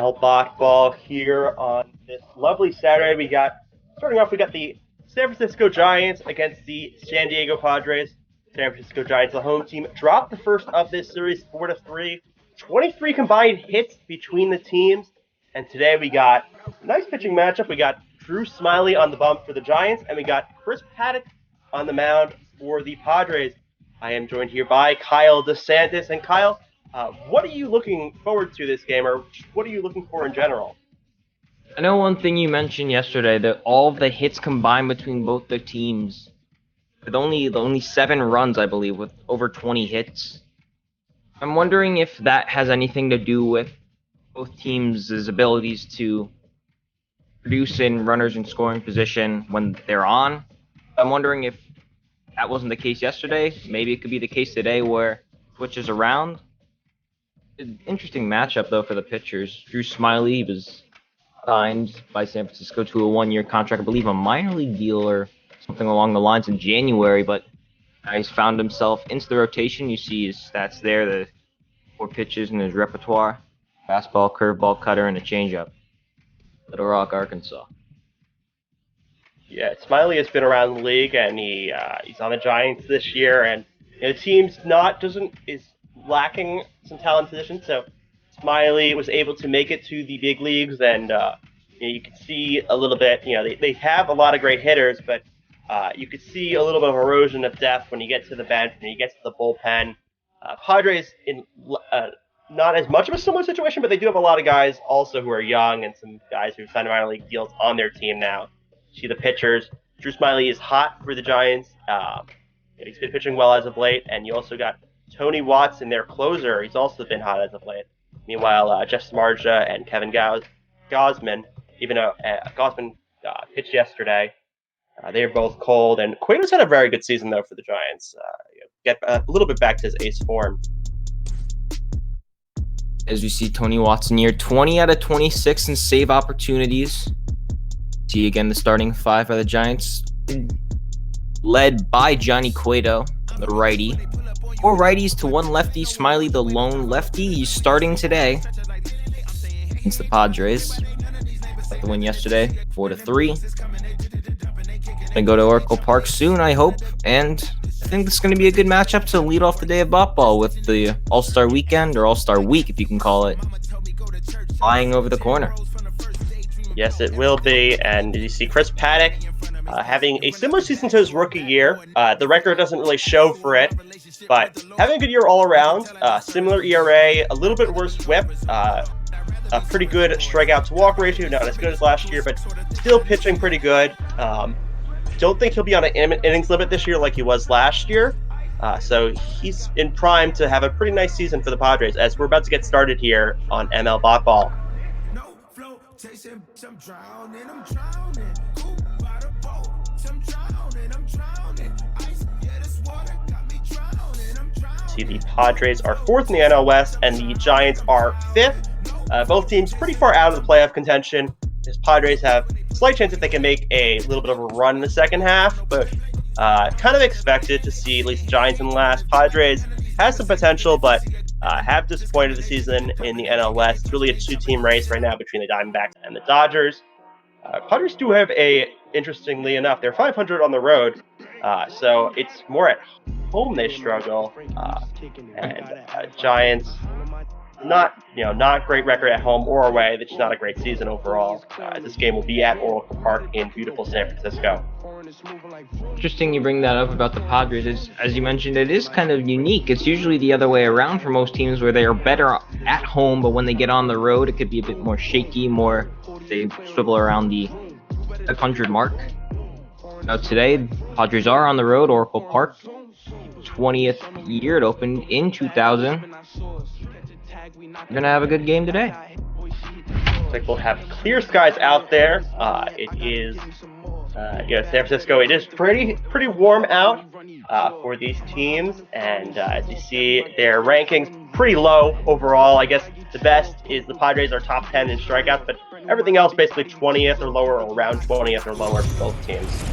ML BotBall here on this lovely Saturday. Starting off, we got the San Francisco Giants against the San Diego Padres. San Francisco Giants, the home team, dropped the first of this series 4-3. 23 combined hits between the teams. And today we got a nice pitching matchup. We got Drew Smyly on the bump for the Giants, and we got Chris Paddock on the mound for the Padres. I am joined here by Kyle DeSantis. And Kyle, what are you looking forward to this game, or what are you looking for in general? I know one thing you mentioned yesterday, that all of the hits combined between both the teams, with only 7 runs, I believe, with over 20 hits. I'm wondering if that has anything to do with both teams' abilities to produce in runners in scoring position when they're on. I'm wondering if that wasn't the case yesterday. Maybe it could be the case today where it switches around. Interesting matchup, though, for the pitchers. Drew Smyly was signed by San Francisco to a 1-year contract, I believe a minor league deal or something along the lines in January, but he's found himself into the rotation. You see his stats there, the 4 pitches in his repertoire: fastball, curveball, cutter, and a changeup. Little Rock, Arkansas. Yeah, Smyly has been around the league, and he's on the Giants this year, and the team's is lacking some talent position, so Smyly was able to make it to the big leagues, and you can see a little bit. They have a lot of great hitters, but you could see a little bit of erosion of depth when you get to the bench, when you get to the bullpen. Padres in not as much of a similar situation, but they do have a lot of guys also who are young, and some guys who've signed minor league deals on their team now. See the pitchers. Drew Smyly is hot for the Giants. He's been pitching well as of late, and you also got Tony Watson, their closer. He's also been hot as of late. Meanwhile, Jeff Samardzija and Kevin Gausman, even though Gausman pitched yesterday, they're both cold. And Cueto's had a very good season, though, for the Giants. Get a little bit back to his ace form. As we see Tony Watson here, 20 out of 26 in save opportunities. See again the starting 5 for the Giants, led by Johnny Cueto, the righty. 4 righties to 1 lefty. Smyly, the lone lefty. He's starting today against the Padres. Got the win yesterday, 4-3. Gonna go to Oracle Park soon, I hope. And I think this is going to be a good matchup to lead off the day of BotBall with the All-Star Weekend, or All-Star Week, if you can call it, flying over the corner. Yes, it will be. And you see Chris Paddock having a similar season to his rookie year. The record doesn't really show for it, but having a good year all around. Similar ERA, a little bit worse whip, a pretty good strikeout to walk ratio, not as good as last year, but still pitching pretty good. Don't think he'll be on an innings limit this year like he was last year. So he's in prime to have a pretty nice season for the Padres, as we're about to get started here on ML BotBall. See, the Padres are 4th in the NL West, and the Giants are 5th. Both teams pretty far out of the playoff contention. His Padres have a slight chance that they can make a little bit of a run in the second half, but kind of expected to see at least the Giants in last. Padres has some potential, but have disappointed this season in the NL West. It's really a 2-team race right now between the Diamondbacks and the Dodgers. Padres do have interestingly enough, they're 500 on the road, so it's more at home they struggle. And Giants, not great record at home or away. That's not a great season overall. This game will be at Oracle Park in beautiful San Francisco. Interesting you bring that up about the Padres. As you mentioned, it is kind of unique. It's usually the other way around for most teams, where they are better at home, but when they get on the road, it could be a bit more shaky, they swivel around the 100 mark. Now today, Padres are on the road, Oracle Park, 20th year. It opened in 2000. We're gonna have a good game today. Looks like we'll have clear skies out there. It is San Francisco. It is pretty warm out for these teams, and as you see, their rankings pretty low overall. I guess the best is the Padres are top 10 in strikeouts, but everything else basically 20th or lower, or around 20th or lower for both teams.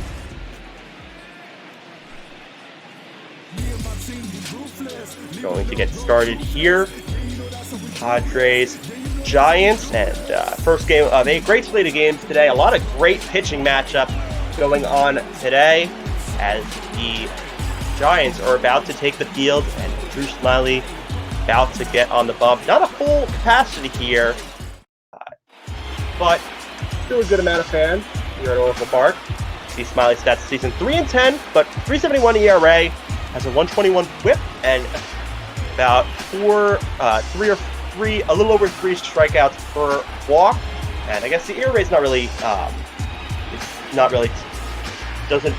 Going to get started here. Padres Giants, and first game of a great slate of games today. A lot of great pitching matchups going on today as the Giants are about to take the field and Drew Smyly about to get on the bump. Not a full capacity here, but still a good amount of fans here at Oracle Park. See Smyly stats this season: 3-10, but 3.71 ERA, has a 121 WHIP, and about a little over 3 strikeouts per walk. And I guess the ERA is not really, doesn't.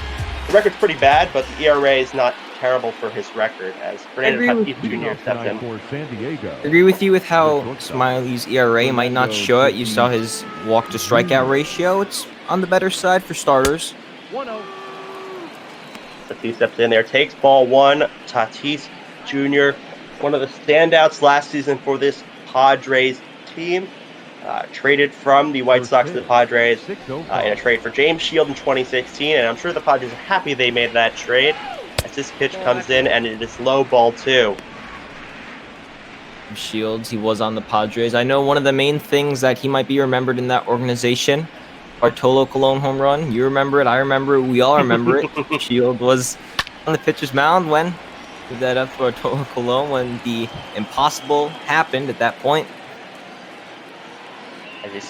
The record's pretty bad, but the ERA is not terrible for his record, as Fernando Tatis Jr. steps in. I agree with you with how Smyly's ERA might not show it. You saw his walk to strikeout ratio. It's on the better side for starters. Tatis steps in there, takes ball one. Tatis Jr., one of the standouts last season for this Padres team. Traded from the White Sox to the Padres in a trade for James Shield in 2016, and I'm sure the Padres are happy they made that trade, as this pitch comes in and it is low, ball 2. Shields, he was on the Padres. I know one of the main things that he might be remembered in that organization, Bartolo Colon home run. You remember it, I remember it, we all remember it. Shield was on the pitcher's mound when give that up for Bartolo Colon when the impossible happened at that point. As you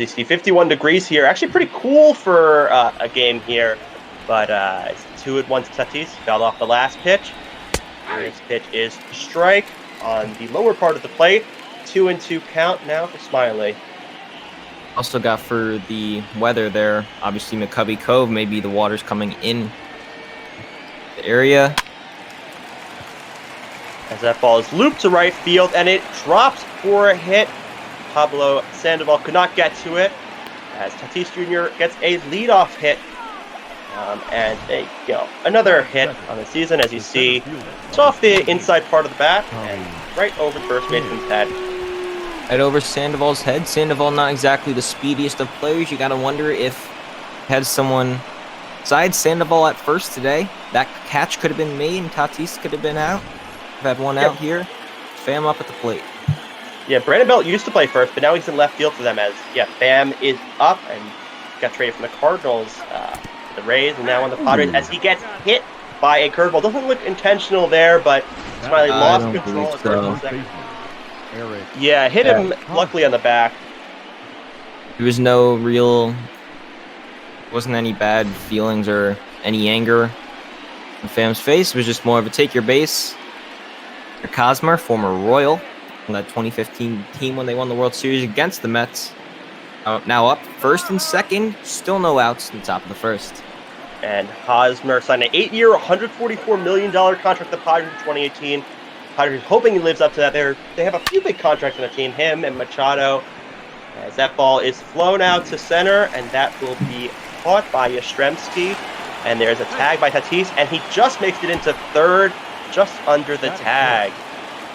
see, 51 degrees here. Actually pretty cool for a game here. But it's 2-1 to Tatis. Fouled off the last pitch. This pitch is strike on the lower part of the plate. 2-2 count now for Smyly. Also got for the weather there. Obviously McCovey Cove, maybe the water's coming in the area. As that ball is looped to right field and it drops for a hit. Pablo Sandoval could not get to it as Tatis Jr. gets a leadoff hit. And there you go. Another hit on the season, as you see. It's off the inside part of the bat and right over first baseman's head. Right over Sandoval's head. Sandoval not exactly the speediest of players. You got to wonder if had someone besides Sandoval at first today, that catch could have been made and Tatis could have been out. I've had one out here. Pham up at the plate. Yeah, Brandon Belt used to play first, but now he's in left field for them as, Pham is up and got traded from the Cardinals to the Rays and now on the Padres as he gets hit by a curveball. Doesn't look intentional there, but Smyly lost control at first and second. Yeah, hit him luckily on the back. There was wasn't any bad feelings or any anger on Pham's face. It was just more of a take your base. Cosmer, former Royal, on that 2015 team when they won the World Series against the Mets. Now up first and second, still no outs in the top of the first. And Hosmer signed an 8-year, $144 million contract with the Padres in 2018. Padres hoping he lives up to that. They have a few big contracts on the team, him and Machado. As that ball is flown out to center, and that will be caught by Yastrzemski. And there's a tag by Tatis, and he just makes it into third, just under the tag.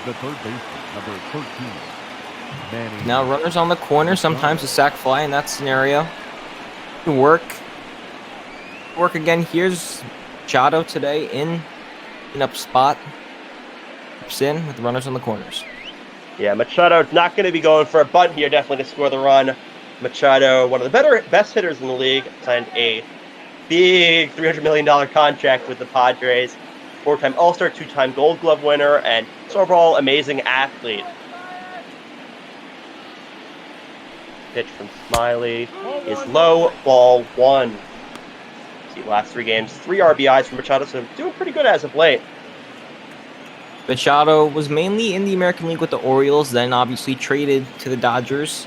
The third baseman, number 13. Now runners on the corner, sometimes a sac fly in that scenario. Good work. Work again. Here's Machado today in up spot. Ups in with runners on the corners. Yeah, Machado's not going to be going for a bunt here, definitely to score the run. Machado, one of the best hitters in the league, signed a big $300 million contract with the Padres. 4-time All-Star, 2-time Gold Glove winner, and overall amazing athlete. Pitch from Smyly is low, ball 1. See, last 3 games, 3 RBIs from Machado, so doing pretty good as of late. Machado was mainly in the American League with the Orioles, then obviously traded to the Dodgers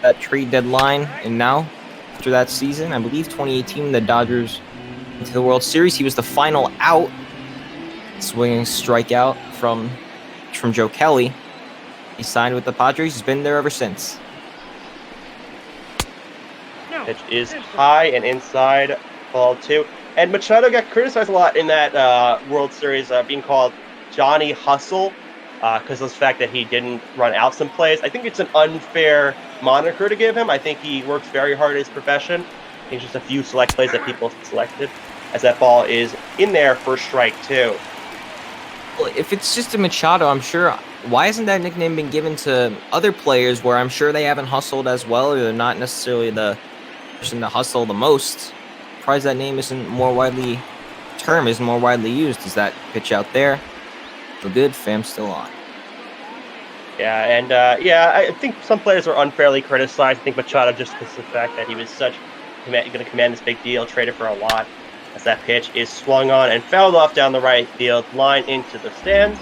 at trade deadline, and now, after that season, I believe 2018, the Dodgers into the World Series, he was the final out, swinging strikeout from Joe Kelly. He signed with the Padres. He's been there ever since. Pitch is high and inside, ball 2. And Machado got criticized a lot in that World Series, being called Johnny Hustle, because of the fact that he didn't run out some plays. I think it's an unfair moniker to give him. I think he works very hard at his profession. I think just a few select plays that people selected, as that ball is in there for strike 2. Well, if it's just a Machado, I'm sure why hasn't that nickname been given to other players where I'm sure they haven't hustled as well, or they're not necessarily the person to hustle the most? Surprised that name isn't more widely used. Is that pitch out there? Feel good. Fam's still on. Yeah, and yeah, I think some players are unfairly criticized. I think Machado just because of the fact that he was going to command this big deal, traded for a lot, as that pitch is swung on and fouled off down the right field line into the stands.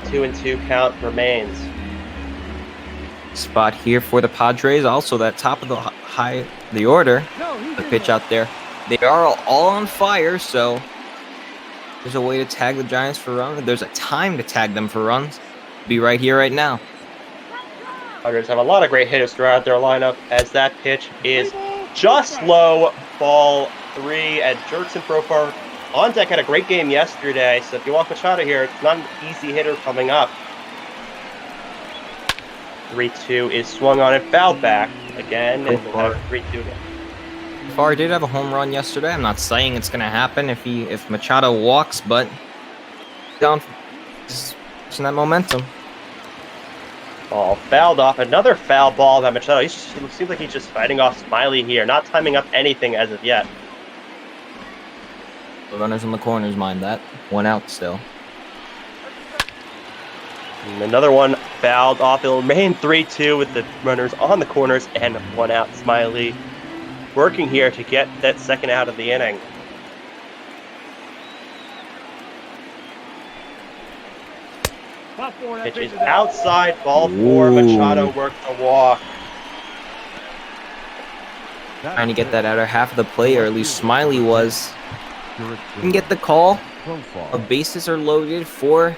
2-2 count remains. Spot here for the Padres. Also, that top of the order, the pitch out there. They are all on fire, so there's a way to tag the Giants for runs. There's a time to tag them for runs. Be right here, right now. Padres have a lot of great hitters throughout their lineup, as that pitch is just low, ball 3, and Jurickson Profar on deck had a great game yesterday, so if you want Machado here, it's not an easy hitter coming up. 3-2 is swung on and fouled back again, and we'll have 3-2 again. Profar did have a home run yesterday. I'm not saying it's going to happen if Machado walks, but down that momentum. Ball fouled off. Another foul ball by Machado. It seems like he's just fighting off Smiley here, not timing up anything as of yet. The runners in the corners mind that. 1 out still. And another one fouled off. It'll remain 3-2 with the runners on the corners and 1 out. Smiley working here to get that second out of the inning. Pitch is outside, ball 4. Machado worked the walk. Trying to get that outer half of the play, or at least Smiley was. Can get the call. Bases are loaded for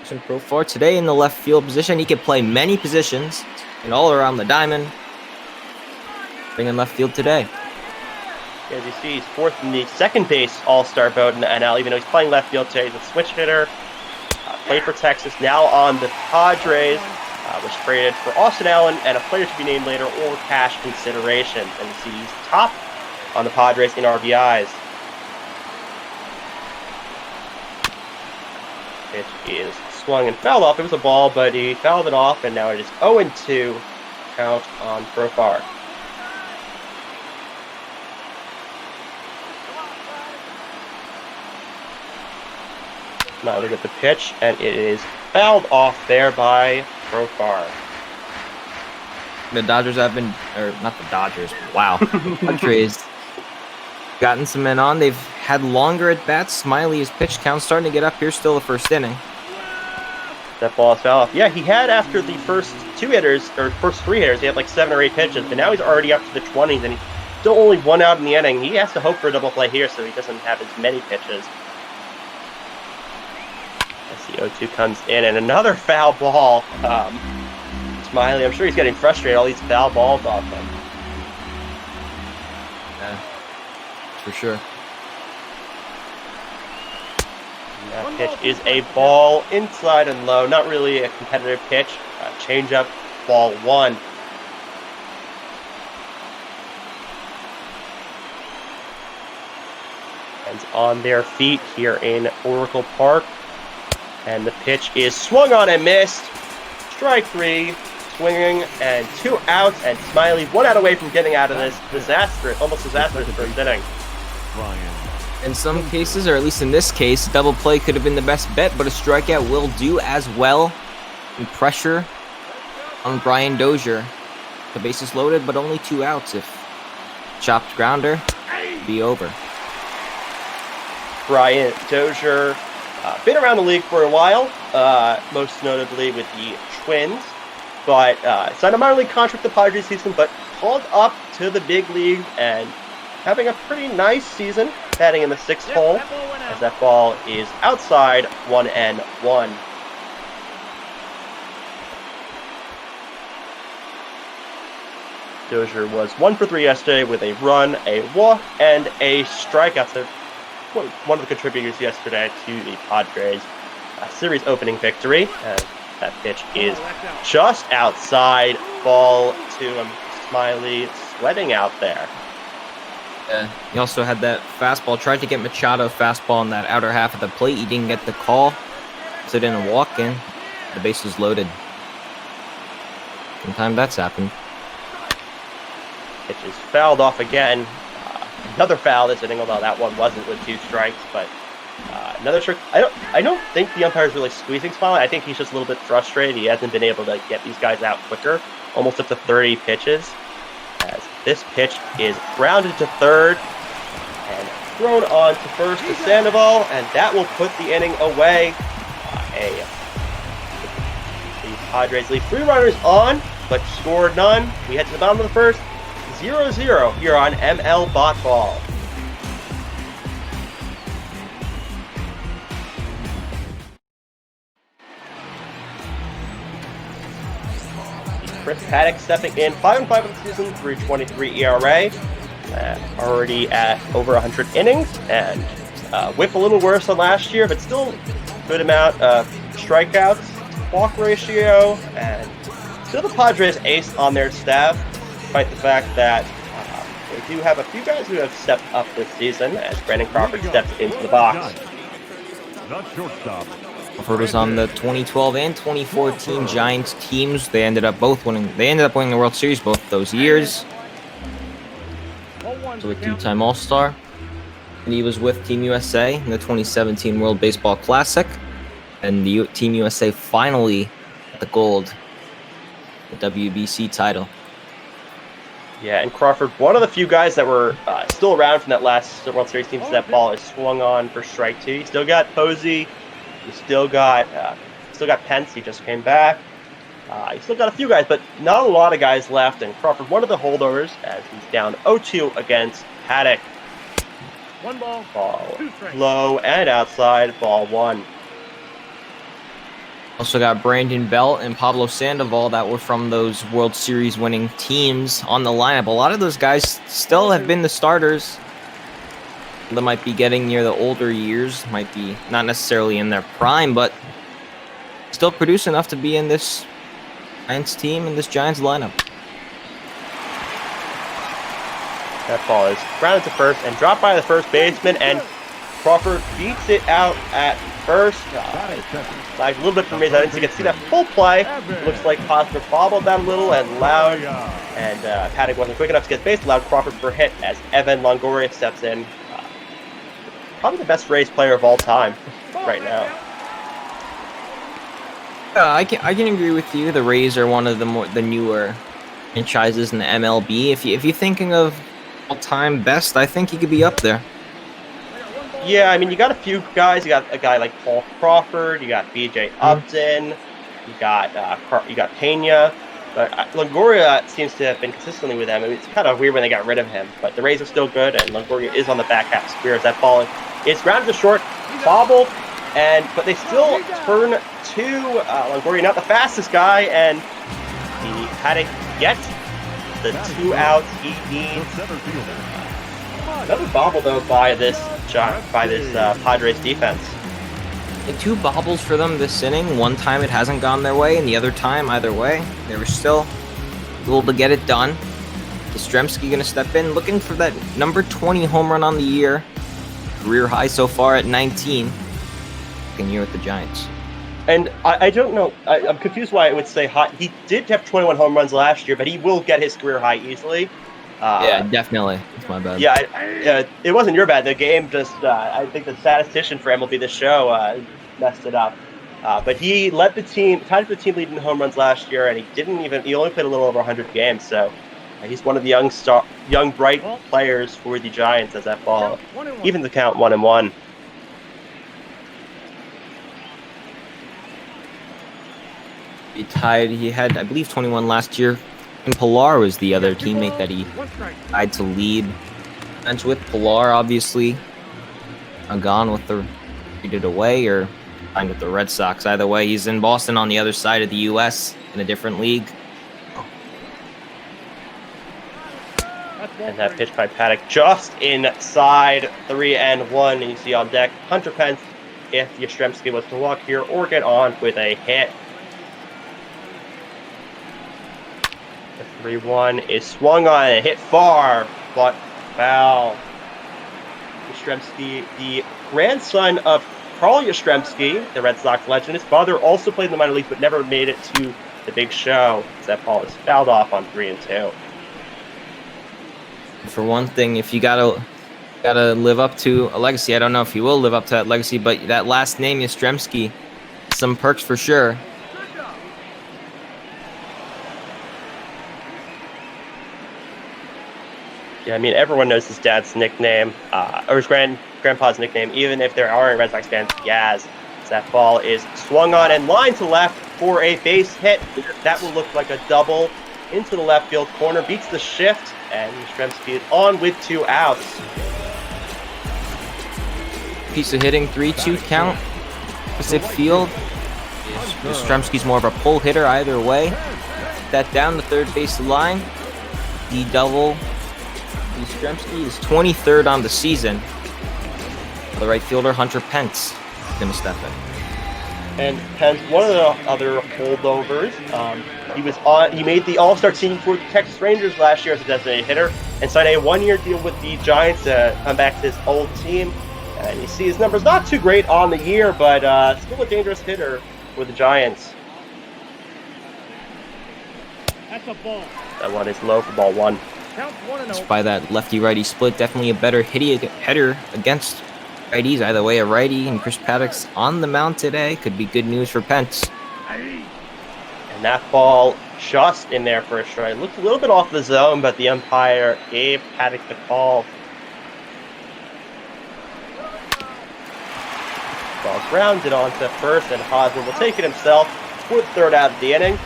Profar today in the left field position. He can play many positions and all around the diamond. Bringing left field today. As you see, he's 4th in the second base all-star vote in the NL, even though he's playing left field today. He's a switch hitter. Played for Texas, now on the Padres. Was traded for Austin Allen and a player to be named later or cash consideration. And you see he's top on the Padres in RBIs. Pitch is swung and fouled off. It was a ball, but he fouled it off, and now it is 0-2 count on Profar. Now look at the pitch, and it is fouled off there by Profar. The Dodgers have been, or not the Dodgers, wow. The Padres gotten some men on. They've had longer at bats. Smiley's pitch count starting to get up here, still the first inning. That ball is fouled off. Yeah, he had after the first 2 hitters, or first 3 hitters, he had like 7 or 8 pitches, but now he's already up to the 20s, and he's still only 1 out in the inning. He has to hope for a double play here so he doesn't have as many pitches. As the 0-2 comes in, and another foul ball. Smiley, I'm sure he's getting frustrated, all these foul balls off him. Yeah, for sure. And that pitch is a ball inside and low, not really a competitive pitch. Change up, ball 1. And on their feet here in Oracle Park. And the pitch is swung on and missed. Strike 3, swinging, and 2 outs, and Smiley 1 out away from getting out of this almost disastrous first inning. In some cases, or at least in this case, double play could have been the best bet, but a strikeout will do as well. And pressure on Brian Dozier. The bases loaded, but only 2 outs. If chopped grounder, be over. Brian Dozier. Been around the league for a while, most notably with the Twins, but signed a minor league contract the Padres season, but called up to the big league and having a pretty nice season, batting in the 6th hole, as that ball is outside 1-1. Dozier was 1 for 3 yesterday with a run, a walk, and a strikeout. So one of the contributors yesterday to the Padres series opening victory. That pitch is just outside, ball 2. Smiley sweating out there. He also had that fastball, tried to get Machado fastball on that outer half of the plate. He didn't get the call. Sit in and walk in. The base is loaded. Sometimes that's happened. Pitch is fouled off again. Another foul this inning, although that one wasn't with 2 strikes, but another strike. I don't think the umpire is really squeezing Smiley. I think he's just a little bit frustrated. He hasn't been able to get these guys out quicker, almost up to 30 pitches. As this pitch is grounded to third and thrown on to first to Sandoval, and that will put the inning away. The Padres leave 3 runners on, but scored none. We head to the bottom of the first, 0-0 here on ML BotBall. Chris Paddock stepping in, 5-5 of the season, 3.23 ERA, already at over 100 innings, and whip a little worse than last year, but still good amount of strikeouts, walk ratio, and still the Padres ace on their staff, despite the fact that they do have a few guys who have stepped up this season, as Brandon Crawford steps into the box. Crawford was on the 2012 and 2014 Giants teams. They ended up winning the World Series both those years. So a 2-time All-Star. And he was with Team USA in the 2017 World Baseball Classic. And the Team USA finally got the gold, the WBC title. Yeah, and Crawford, one of the few guys that were still around from that last World Series team, so that ball is swung on for strike 2. You still got Posey. You still got Pence. He just came back. You still got a few guys, but not a lot of guys left. And Crawford, one of the holdovers, as he's down 0-2 against Paddock. 1 ball, Ball 2 strikes. low and outside. Ball 1. Also got Brandon Belt and Pablo Sandoval that were from those World Series winning teams on the lineup. A lot of those guys still have been the starters. They might be getting near the older years, might be not necessarily in their prime, but still produce enough to be in this Giants team and this Giants lineup. That ball is grounded to first and dropped by the first baseman, and Crawford beats it out at first. Lagged a little bit from me, so I didn't get to see that full play. Looks like Hosmer bobbled that a little and Loud, and Paddock wasn't quick enough to get base. Allowed Crawford for a hit as Evan Longoria steps in. Probably the best Rays player of all time right now. I can agree with you. The Rays are one of the newer franchises in the MLB. If you're thinking of all-time best, I think he could be up there. Yeah, I mean, you got a few guys. You got a guy like Paul Crawford. You got B.J. Upton. You got Pena. But Longoria seems to have been consistently with them. I mean, it's kind of weird when they got rid of him. But the Rays are still good, and Longoria is on the back half square as that ball is grounded to short, bobbled, but they still turn to Longoria, not the fastest guy, and he had to get the 2 outs he needs. Another bobble though by this Padres defense. 2 bobbles for them this inning. One time it hasn't gone their way, and the other time, either way, they were still able to get it done. Yastrzemski going to step in, looking for that number 20 home run on the year. Career high so far at 19. Second year with the Giants. And I don't know, I'm confused why I would say high. He did have 21 home runs last year, but he will get his career high easily. Yeah, definitely. It's my bad. Yeah, it wasn't your bad. The game just, I think the statistician for MLB The Show messed it up. But he led the team, tied for the team lead in home runs last year, and he only played a little over 100 games. So he's one of the young bright players for the Giants as that ball even the count 1-1. He had, I believe, 21 last year. And Pilar was the other teammate that he tied to lead. And with Pilar, obviously, gone with the traded away or signed with the Red Sox. Either way, he's in Boston on the other side of the U.S. in a different league. And that pitch by Paddock just inside 3-1. And you see on deck Hunter Pence if Yastrzemski was to walk here or get on with a hit. The 3-1 is swung on and hit far, but foul. Yastrzemski, the grandson of Carl Yastrzemski, the Red Sox legend. His father also played in the minor leagues, but never made it to the big show. That ball is fouled off on 3-2. For one thing, if you gotta live up to a legacy, I don't know if you will live up to that legacy, but that last name, Yastrzemski, some perks for sure. Yeah, I mean, everyone knows his dad's nickname, or his grandpa's nickname, even if there aren't Red Sox fans, Yaz. That ball is swung on and lined to left for a base hit. That will look like a double into the left field corner, beats the shift, and Yastrzemski is on with 2 outs. Piece of hitting, 3-2 count. Opposite field. Yastrzemski's more of a pull hitter either way. That down the third base line. The double. Yastrzemski is 23rd on the season. The right fielder, Hunter Pence, is going to step in. And Pence, one of the other holdovers, he made the All-Star team for the Texas Rangers last year as a designated hitter and signed a 1-year deal with the Giants to come back to his old team. And you see his numbers not too great on the year, but still a dangerous hitter for the Giants. That's a ball. That one is low for ball 1. Count 1-0. By that lefty-righty split, definitely a better hitter against righties. Either way, a righty and Chris Paddock's on the mound today. Could be good news for Pence. And that ball just in there for a strike. Looked a little bit off the zone, but the umpire gave Paddock the call. Ball grounded onto first, and Hosmer will take it himself for the 3rd out of the inning.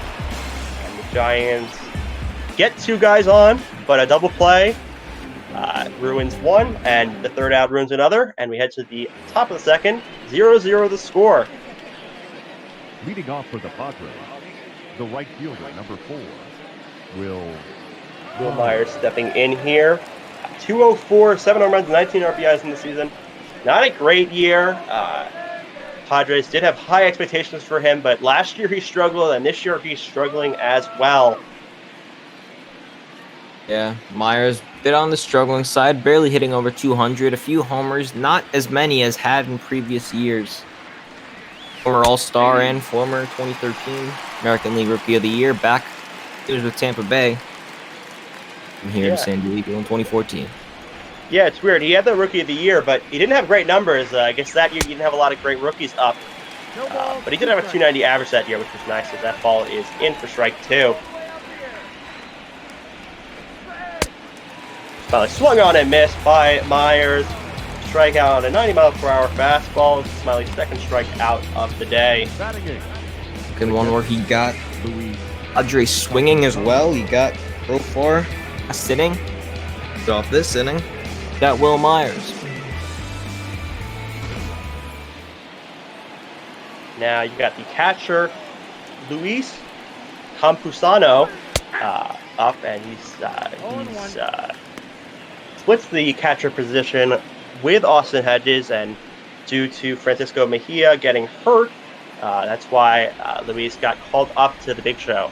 And the Giants get 2 guys on, but a double play ruins one, and the 3rd out ruins another. And we head to the top of the 2nd, 0-0 the score. Leading off for the Padres, the right fielder, number 4, Will Myers stepping in here. 204, 7 home runs, 19 RBIs in the season. Not a great year. Padres did have high expectations for him, but last year he struggled, and this year he's struggling as well. Yeah, Myers bit on the struggling side, barely hitting over 200. A few homers, not as many as had in previous years. Former All-Star and former 2013 American League Rookie of the Year. Back, it was with Tampa Bay. From here to San Diego in 2014. Yeah, it's weird. He had the Rookie of the Year, but he didn't have great numbers. I guess that year he didn't have a lot of great rookies up. But he did have a 290 average that year, which was nice. So that ball is in for strike 2. Well, swung on and missed by Myers. Strikeout on a 90-mile-per-hour fastball. Smiley's 2nd strikeout of the day. Good one where he got Padres swinging as well. He got 0-4 last inning. Off this inning, got Will Myers. Now you got the catcher, Luis Campusano, up, and he's splits the catcher position with Austin Hedges, and due to Francisco Mejia getting hurt, that's why Luis got called up to the big show.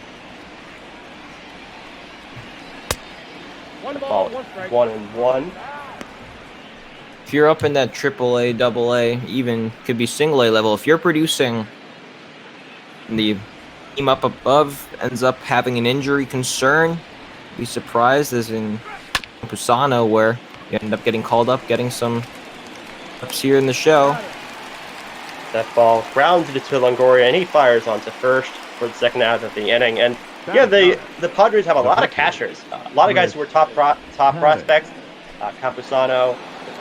1 ball, 1 strike. 1-1. If you're up in that AAA, AA, even could be single A level, if you're producing and the team up above ends up having an injury concern, be surprised as in Pusano, where you end up getting called up, getting some ups here in the show. That ball grounded to Longoria, and he fires onto first for the 2nd out of the inning. And yeah, the Padres have a lot of catchers, a lot of guys who were top prospects. Campusano,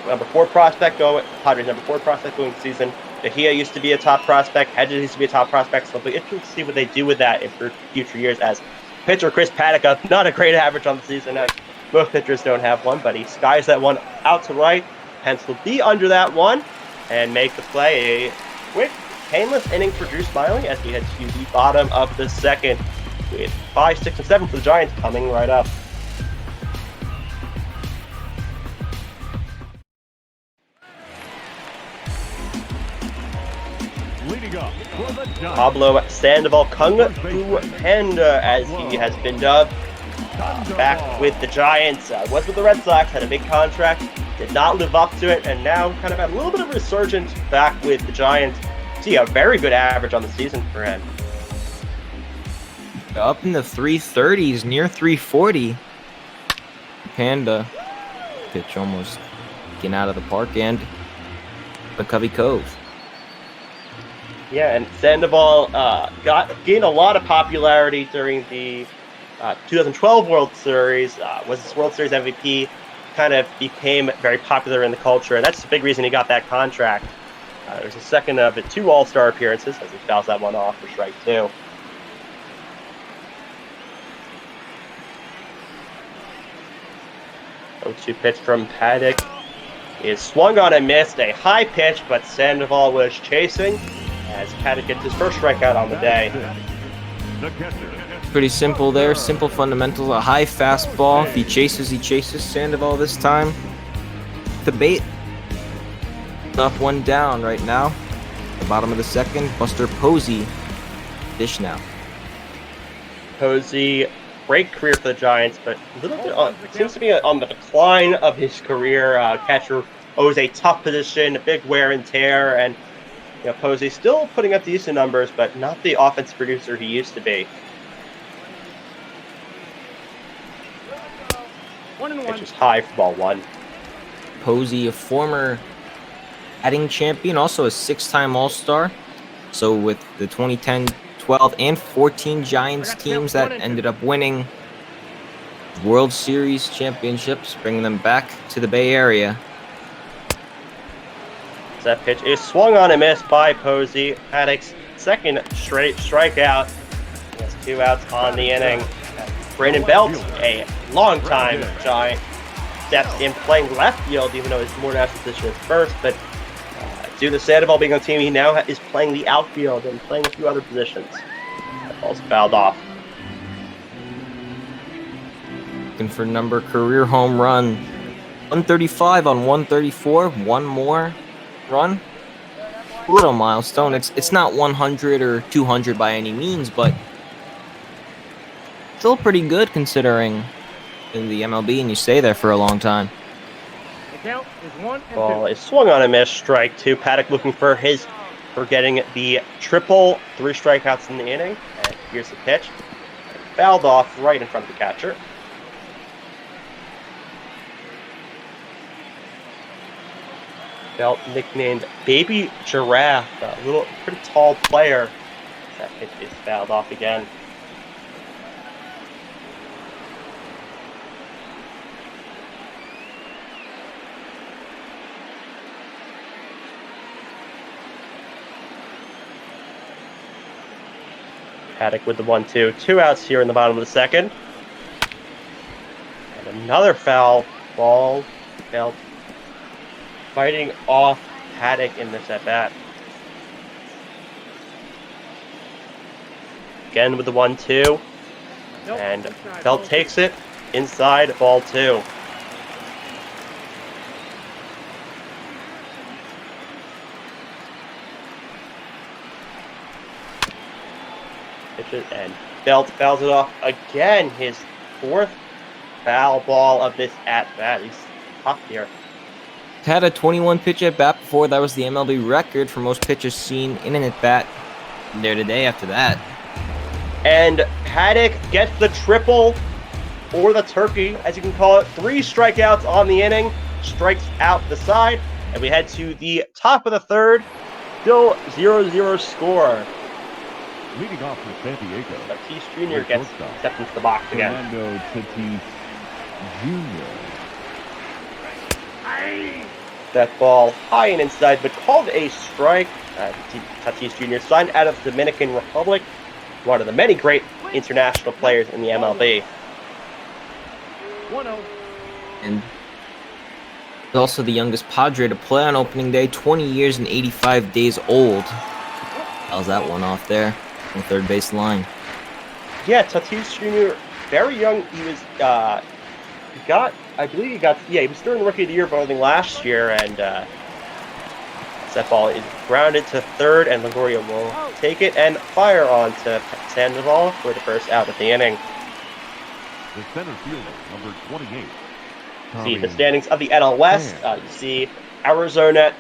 number 4 prospect Padres number 4 prospect going the season. Mejia used to be a top prospect. Hedges used to be a top prospect. So it'll be interesting to see what they do with that in future years. As pitcher Chris Paddock, not a great average on the season. Most pitchers don't have one, but he skies that one out to right. Pence will be under that one and make the play. A quick, painless inning for Drew Smiley as we head to the bottom of the 2nd. With 5, 6, and 7 for the Giants coming right up. Leading up for the Giants, Pablo Sandoval Kung Fu Panda, as he has been dubbed, back with the Giants. Was with the Red Sox, had a big contract, did not live up to it, and now kind of had a little bit of a resurgence back with the Giants. See a very good average on the season for him. Up in the 330s, near 340. Panda pitch almost getting out of the park, and the Covey Cove. Yeah, and Sandoval gained a lot of popularity during the 2012 World Series. Was his World Series MVP. Kind of became very popular in the culture, and that's the big reason he got that contract. There's a second of it, 2 All-Star appearances, as he fouls that one off for strike 2. Oh-2 pitch from Paddock is swung on and missed. A high pitch, but Sandoval was chasing as Paddock gets his first strikeout on the day. Pretty simple there, simple fundamentals. A high fastball. If he chases, he chases. Sandoval this time. The bait. Up, 1 down right now. The bottom of the second. Buster Posey. Dish now. Posey, great career for the Giants, but a little bit seems to be on the decline of his career. Catcher always a tough position, a big wear and tear, and Posey still putting up decent numbers, but not the offense producer he used to be. Pitch is high for ball 1. Posey, a former batting champion, also a 6-time All-Star. So with the 2010, 12, and 14 Giants teams that ended up winning World Series championships, bringing them back to the Bay Area. That pitch is swung on and missed by Posey. Paddock's second straight strikeout. He has 2 outs on the inning. Brandon Belt, a long-time Giant, steps in playing left field, even though his more natural position is first. But due to Sandoval being on the team, he now is playing the outfield and playing a few other positions. That ball's fouled off. Looking for number career home run. 135 on 134. One more run. Little milestone. It's not 100 or 200 by any means, but still pretty good considering in the MLB and you stay there for a long time. The count is 1-2. Ball is swung on and missed. Strike 2. Paddock looking for getting the triple, 3 strikeouts in the inning. And here's the pitch. Fouled off right in front of the catcher. Belt, nicknamed Baby Giraffe, a little pretty tall player. That pitch is fouled off again. Paddock with the 1-2. 2 outs here in the bottom of the second. And another foul ball. Belt fighting off Paddock in this at-bat. Again with the 1-2. And Belt takes it inside, ball 2. Pitches and Belt fouls it off again. His 4th foul ball of this at-bat. He's tough here. Had a 21 pitch at bat before. That was the MLB record for most pitches seen in an at bat there today after that. And Paddock gets the triple, or the turkey, as you can call it. 3 strikeouts on the inning, strikes out the side, and we head to the top of the 3rd. Still 0-0 score. Leading off for San Diego, Tatis Jr. gets stepped into the box again. Fernando Tatis Jr. That ball high and inside, but called a strike. Tatis Jr. signed out of the Dominican Republic, one of the many great international players in the MLB. 1-0. And also the youngest Padre to play on opening day, 20 years and 85 days old. How's that one off there on the third base line? Yeah, Tatis Jr. very young. He was he was during the Rookie of the Year voting last year, and that ball is grounded to third, and Longoria will take it and fire on to Sandoval for the first out of the inning. The center fielder, number 28, See the standings of the NL West. You see Arizona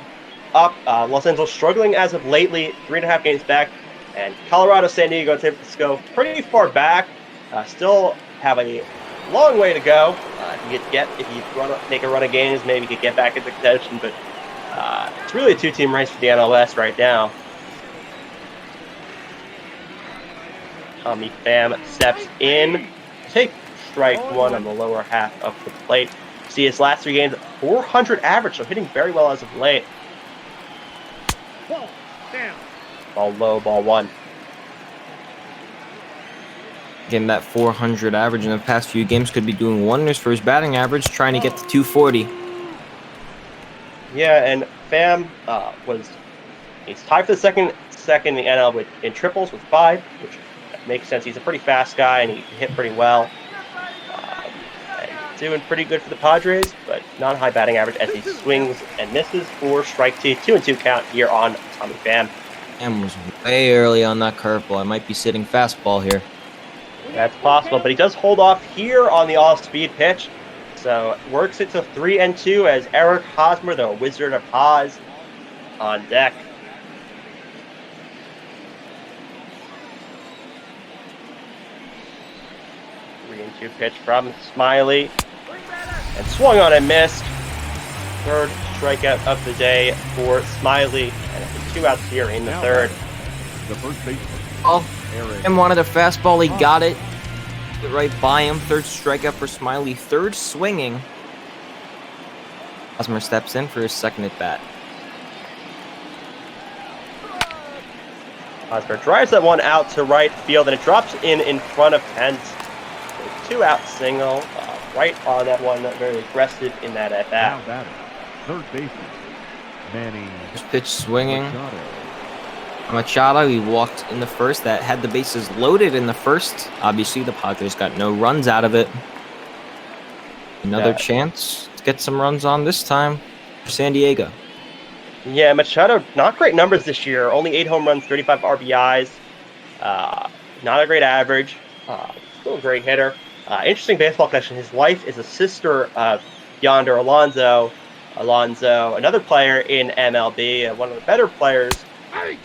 up, Los Angeles struggling as of lately, 3.5 games back, and Colorado, San Diego, and San Francisco pretty far back. Still have a long way to go. If you make a run of games, maybe you could get back into contention, but it's really a two-team race for the NL West right now. Tommy Pham steps in, take strike one on the lower half of the plate. See his last 3 games, 400 average, so hitting very well as of late. Ball low, ball one. Getting that 400 average in the past few games could be doing wonders for his batting average, trying to get to 240. Yeah, and Pham he's tied for the second in the NL in triples with 5, which makes sense. He's a pretty fast guy and he hit pretty well. Doing pretty good for the Padres, but not a high batting average as he swings and misses for strike 2. 2-2 count here on Tommy Pham. And was way early on that curveball. I might be sitting fastball here. That's possible, but he does hold off here on the off-speed pitch. So works it to 3-2 as Eric Hosmer, the Wizard of Oz, on deck. Two pitch from Smiley, and swung on and missed. Third strikeout of the day for Smiley, and 2 outs here in the third. The first baseman. Oh, and wanted a fastball. He got it right by him. Third strikeout for Smiley. Third swinging. Hosmer steps in for his second at bat. Hosmer drives that one out to right field, and it drops in front of Kent. 2-out single, right on that one, very aggressive in that at bat. Now batting, third baseman, Manny. First pitch swinging. Machado, he walked in the first. That had the bases loaded in the first. Obviously, the Padres got no runs out of it. Another chance to get some runs on this time for San Diego. Yeah, Machado, not great numbers this year. Only 8 home runs, 35 RBIs. Not a great average. Still a great hitter. Interesting baseball connection. His wife is a sister of Yonder Alonso. Another player in MLB, one of the better players.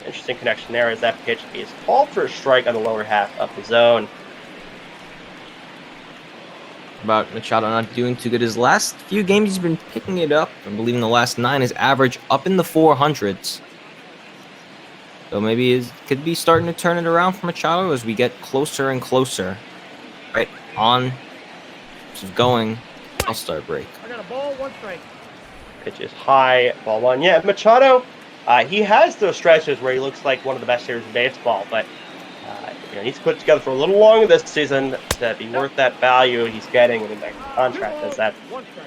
Interesting connection there as that pitch is called for a strike on the lower half of the zone. About Machado not doing too good. His last few games, he's been picking it up. I believe in the last 9, his average up in the 400s. So maybe it could be starting to turn it around for Machado as we get closer and closer. Right on, going All-Star break. I got a ball, 1 strike. Pitch is high, ball 1. Yeah, Machado, he has those stretches where he looks like one of the best hitters in baseball, but he needs to put it together for a little longer this season to be worth that value he's getting in that contract. As that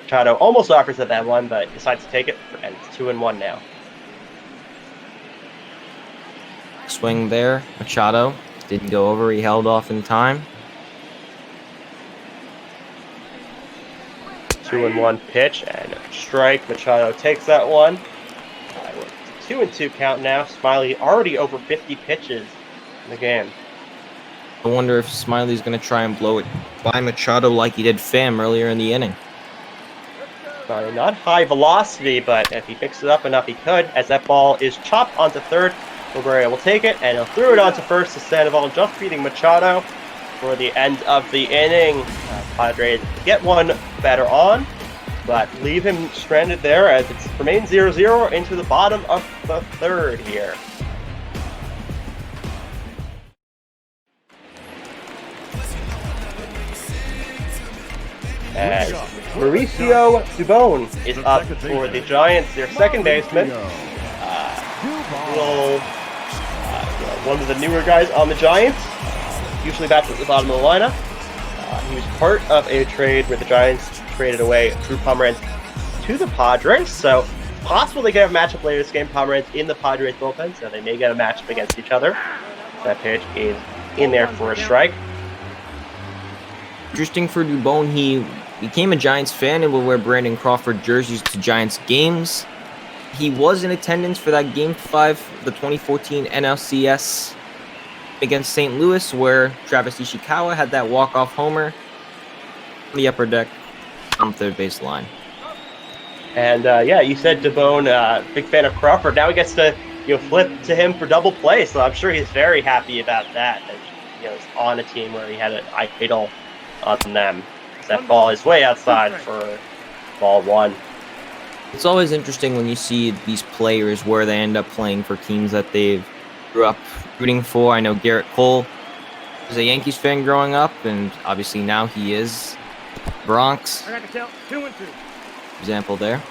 Machado almost offers at that one, but decides to take it, and it's 2-1 now. Swing there, Machado didn't go over. He held off in time. 2-1 pitch and a strike. Machado takes that one. 2-2 count now. Smiley already over 50 pitches in the game. I wonder if Smiley's going to try and blow it by Machado like he did Pham earlier in the inning. Smiley not high velocity, but if he picks it up enough, he could. As that ball is chopped onto third, Silveria will take it, and he'll throw it onto first to Sandoval, just beating Machado for the end of the inning. Padres get one better on, but leave him stranded there as it remains 0-0 into the bottom of the third here. As Mauricio Dubon is up for the Giants, their second baseman. One of the newer guys on the Giants, usually bats at the bottom of the lineup. He was part of a trade where the Giants traded away Drew Pomeranz to the Padres, so possible they could have a matchup later this game. Pomeranz in the Padres bullpen, so they may get a matchup against each other. That pitch is in there for a strike. Interesting for Dubon, he became a Giants fan and will wear Brandon Crawford jerseys to Giants games. He was in attendance for that Game 5, the 2014 NLCS against St. Louis, where Travis Ishikawa had that walk-off homer on the upper deck. on third base line. And yeah, you said DeBone, big fan of Crawford. Now he gets to flip to him for double play, so I'm sure he's very happy about that. That he's on a team where he had an idol on them. That ball is way outside for ball one. It's always interesting when you see these players where they end up playing for teams that they've grew up rooting for. I know Garrett Cole was a Yankees fan growing up, and obviously now he is Bronx. I got to count 2 and 2. Example there.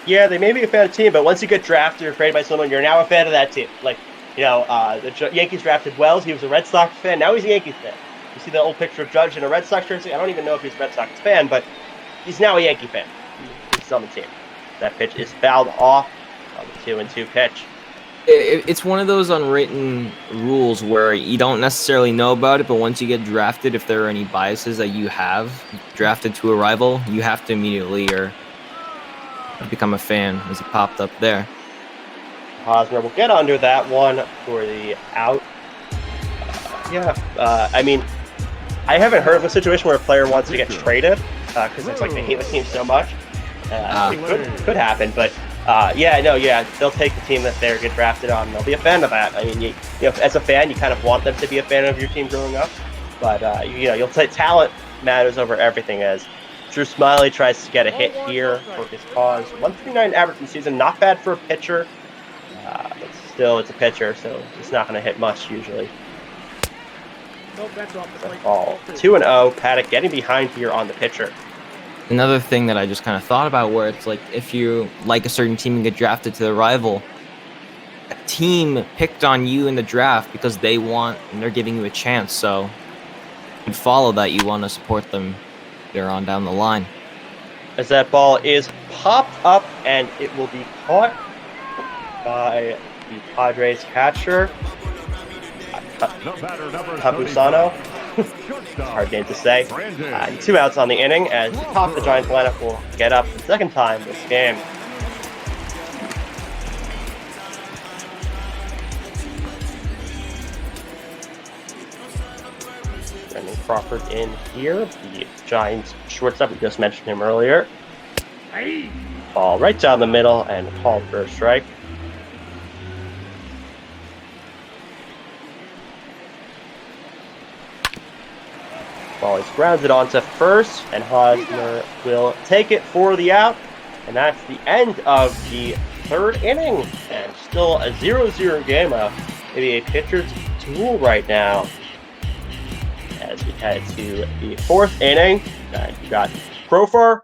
Yeah, they may be a fan of the team, but once you get drafted or traded by someone, you're now a fan of that team. Like, the Yankees drafted Wells. He was a Red Sox fan. Now he's a Yankees fan. You see the old picture of Judge in a Red Sox jersey? I don't even know if he's a Red Sox fan, but he's now a Yankee fan. He's on the team. That pitch is fouled off on the 2-2 pitch. It's one of those unwritten rules where you don't necessarily know about it, but once you get drafted, if there are any biases that you have drafted to a rival, you have to immediately become a fan, as it popped up there. Hosmer will get under that one for the out. I mean, I haven't heard of a situation where a player wants to get traded because it's like they hate the team so much. It could happen, but they'll take the team that they get drafted on. They'll be a fan of that. I mean, as a fan, you kind of want them to be a fan of your team growing up, but you'll say talent matters over everything. As Drew Smiley tries to get a hit here for his cause. 139 average in the season, not bad for a pitcher, but still, it's a pitcher, so it's not going to hit much usually. Nope, that's off the plate. Ball 2-0. Paddock getting behind here on the pitcher. Another thing that I just kind of thought about, where it's like if you like a certain team and get drafted to the rival, a team picked on you in the draft because they want and they're giving you a chance. So you follow that, you want to support them there on down the line. As that ball is popped up and it will be caught by the Padres catcher, Capusano. Hard name to say. 2 outs on the inning as the top of the Giants lineup will get up the second time this game. Brendan Crawford in here, the Giants shortstop. We just mentioned him earlier. Ball right down the middle and called for a strike. Ball is grounded onto first, and Hosmer will take it for the out. And that's the end of the third inning. And still a 0-0 game. Maybe a pitcher's duel right now. As we head to the fourth inning, you got Profar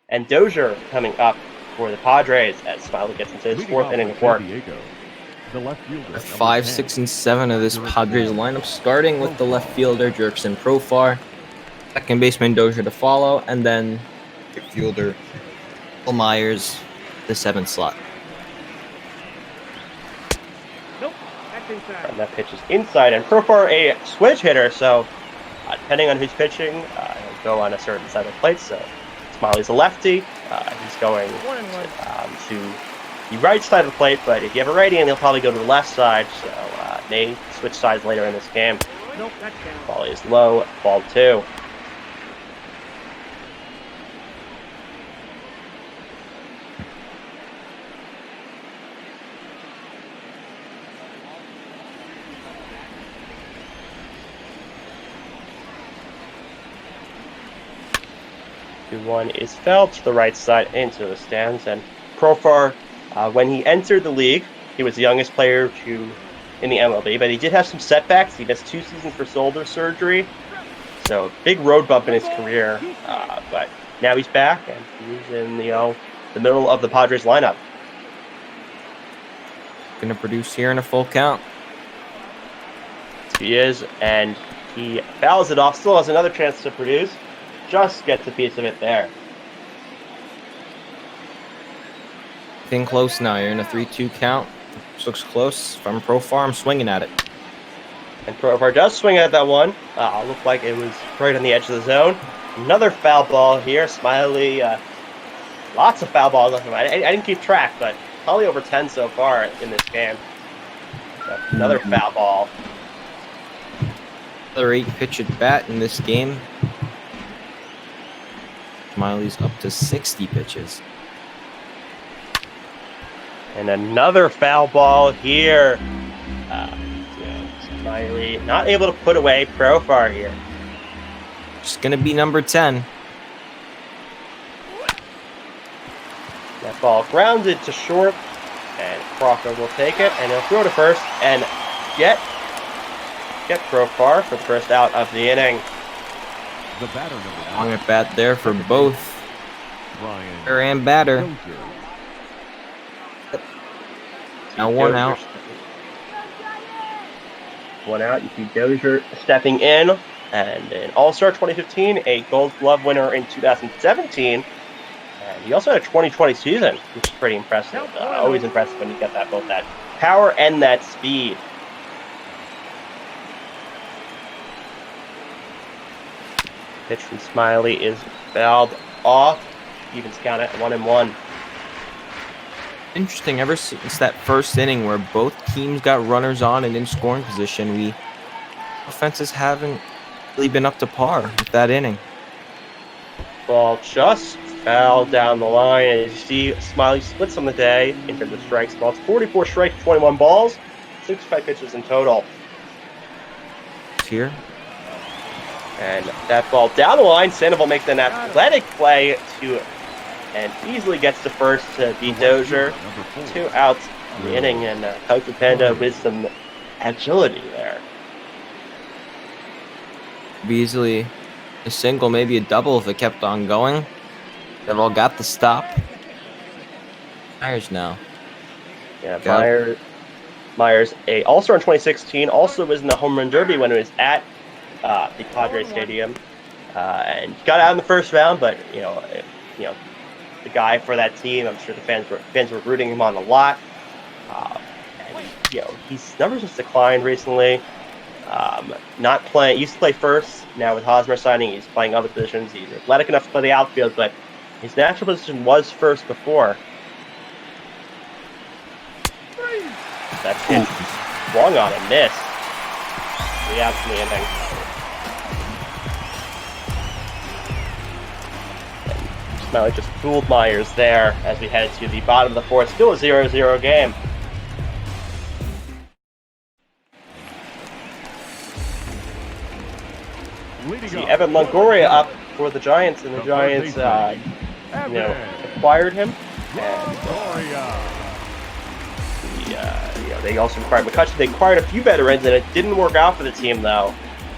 and Dozier coming up for the Padres as Smiley gets into his fourth inning of work. The 5, 6, and 7 of this Padres lineup, starting with the left fielder Jerkson Profar, second baseman Dozier to follow, and then the fielder Will Myers, the 7th slot. Nope, that's inside. And that pitch is inside, and Profar a switch hitter, so depending on who's pitching, he'll go on a certain side of the plate. So Smiley's a lefty, he's going to the right side of the plate, but if you have a righty in, he'll probably go to the left side, so may switch sides later in this game. Nope, that's down. Ball is low, ball 2. One is fouled to the right side into the stands, and Profar, when he entered the league, he was the youngest player in the MLB, but he did have some setbacks. He missed 2 seasons for shoulder surgery, so big road bump in his career. But now he's back, and he's in the middle of the Padres lineup. Going to produce here in a full count. He is, and he fouls it off. Still has another chance to produce. Just gets a piece of it there. Getting close now. You're in a 3-2 count. This looks close. If I'm Profar, I'm swinging at it. And Profar does swing at that one. Looked like it was right on the edge of the zone. Another foul ball here. Smiley, lots of foul balls left. I didn't keep track, but probably over 10 so far in this game. So another foul ball. Another 8 pitch at bat in this game. Smiley's up to 60 pitches. And another foul ball here. Smiley not able to put away Profar here. Just gonna be number 10. That ball grounded to short, and Crawford will take it, and he'll throw to first, and get Profar for the first out of the inning. The batter number Long at bat there for both hitter and batter. Now one out. One out. You see Dozier stepping in, and an All-Star 2015, a Gold Glove winner in 2017. And he also had a 2020 season, which is pretty impressive. Always impressive when you get that both that power and that speed. Pitch from Smiley is fouled off. Evens count at 1-1. Interesting, ever since that first inning where both teams got runners on and in scoring position, offenses haven't really been up to par with that inning. Ball just fouled down the line, and as you see, Smiley splits on the day in terms of strikes. Ball, it's 44 strikes, 21 balls, 65 pitches in total. Here. And that ball down the line, Sandoval makes an athletic play and easily gets to first to beat Dozier. 2 outs in the inning, and Kyle Panda with some agility there. Be easily a single, maybe a double if it kept on going. They've all got the stop. Myers now. Yeah, Myers, a All-Star in 2016, also was in the Home Run Derby when it was at the Padres Stadium, and got out in the first round. But the guy for that team, I'm sure the fans were rooting him on a lot. And his numbers just declined recently. Not playing. Used to play first. Now with Hosmer signing, he's playing other positions. He's athletic enough to play the outfield, but his natural position was first before. That pitch swung on a miss. 3 outs in the inning. And Smiley just fooled Myers there as we head to the bottom of the fourth. Still a 0-0 game. See Evan Longoria up for the Giants, and the Giants, acquired him. And they also acquired McCutcheon. They acquired a few veterans, and it didn't work out for the team, though.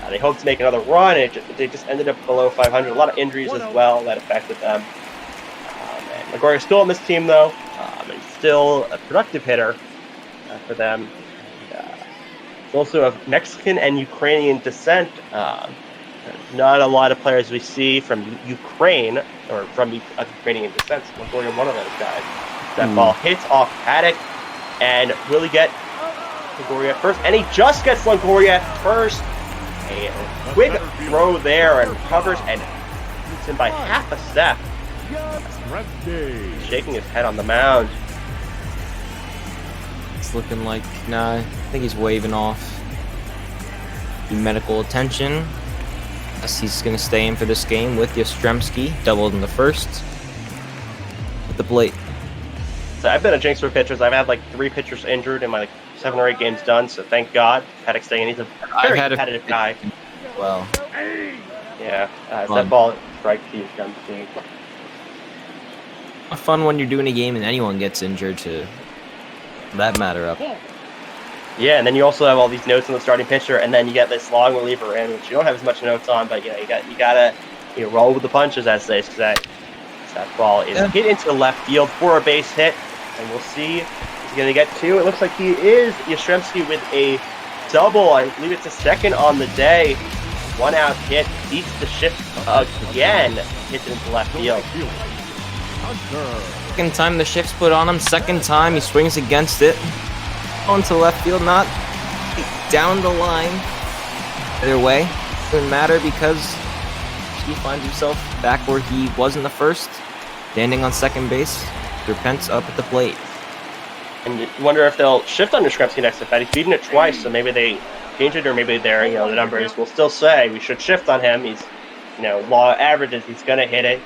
They hoped to make another run, and they just ended up below 500. A lot of injuries as well that affected them. And Longoria's still on this team, though, and still a productive hitter for them. He's also of Mexican and Ukrainian descent. Not a lot of players we see from Ukraine or from Ukrainian descent. Longoria, one of those guys. That ball hits off Paddock, and will he get Longoria at first? And he just gets Longoria at first. A quick throw there and recovers and beats him by half a step. Shaking his head on the mound. It's looking like, I think he's waving off the medical attention. Yes, he's going to stay in for this game with Yastrzemski, doubled in the first. At the plate. So I've been a jinx for pitchers. I've had like 3 pitchers injured in my 7 or 8 games done, so thank God. Paddock staying. He's a very competitive guy. Well. Yeah, that ball strike team comes to fun when you're doing a game and anyone gets injured to that matter up. Yeah, and then you also have all these notes on the starting pitcher, and then you get this long reliever in, which you don't have as much notes on, but you gotta roll with the punches, as they say. That ball is hit into left field for a base hit, and we'll see if he's gonna get 2. It looks like he is. Yastrzemski with a double. I believe it's a second on the day. 1 out hit, beats the shift again, hits it into left field. Second time the shift's put on him. Second time he swings against it. Onto left field, not down the line. Either way, doesn't matter because he finds himself back where he was in the first, standing on second base. Pence up at the plate. And you wonder if they'll shift on Yastrzemski next at bat. He's beaten it twice, so maybe they change it, or maybe the numbers will still say we should shift on him. He's law of averages, he's going to hit it.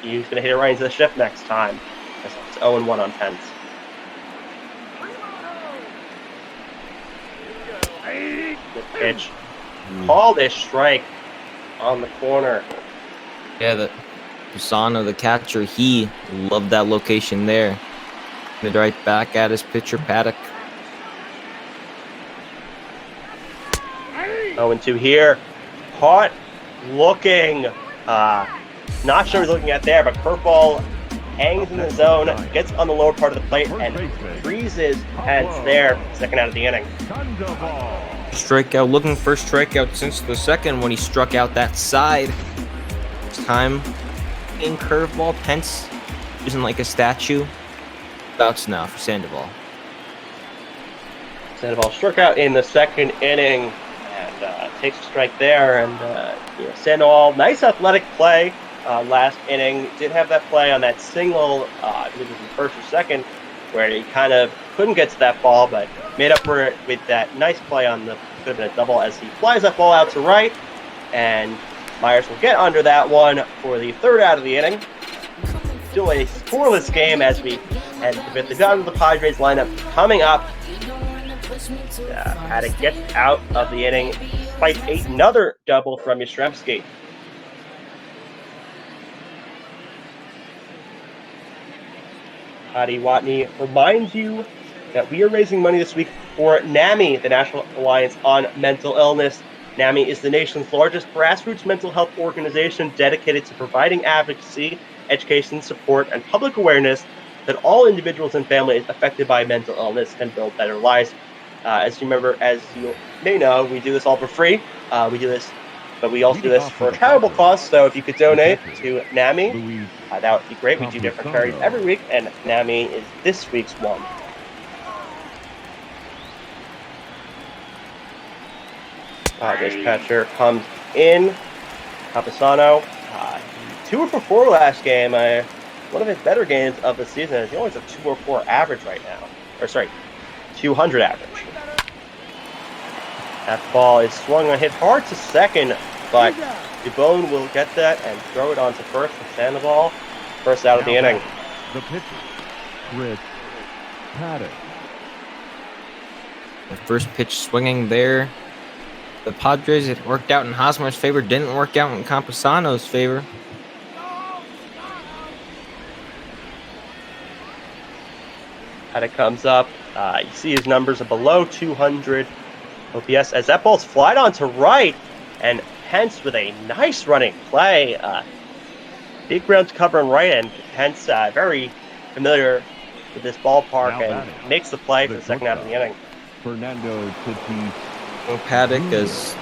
He's going to hit it right into the shift next time. It's 0-1 on Pence. Good pitch. Called a strike on the corner. Yeah, the Pisano, the catcher, he loved that location there. Hit right back at his pitcher, Paddock. 0-2 here. Caught looking. Not sure he's looking at there, but curveball hangs in the zone, gets on the lower part of the plate, and freezes Pence there. Second out of the inning. Strikeout, looking for strikeout since the second when he struck out that side. This time, in curveball, Pence using like a statue. Outs now for Sandoval. Sandoval struck out in the second inning and takes a strike there. And Sandoval, nice athletic play last inning. Did have that play on that single, I believe it was in first or second, where he kind of couldn't get to that ball, but made up for it with that nice play on the could have been a double as he flies that ball out to right. And Myers will get under that one for the third out of the inning. Still a scoreless game as we head with the gun of the Padres lineup coming up. Had to get out of the inning despite another double from Yastrzemski. Patty Watney reminds you that we are raising money this week for NAMI, the National Alliance on Mental Illness. NAMI is the nation's largest grassroots mental health organization dedicated to providing advocacy, education, support, and public awareness that all individuals and families affected by mental illness can build better lives. As you may know, we do this all for free. We do this, but we also do this for a charitable cause. So if you could donate to NAMI, that would be great. We do different charities every week, and NAMI is this week's one. This catcher comes in. Campusano, 2 for 4 last game. One of his better games of the season. He only has a 204 average right now. 200 average. That ball is swung and hit hard to second, but DeBone will get that and throw it onto first for Sandoval. First out of the inning. The pitcher, Chris Paddock. The first pitch swinging there. The Padres, it worked out in Hosmer's favor, didn't work out in Campusano's favor. Paddock comes up. You see his numbers are below 200 OPS as that ball's flied onto right, and Pence with a nice running play. Big ground to cover on right, and Pence very familiar with this ballpark and makes the play for the second out of the inning. Fernando Tatis. Well, Paddock, as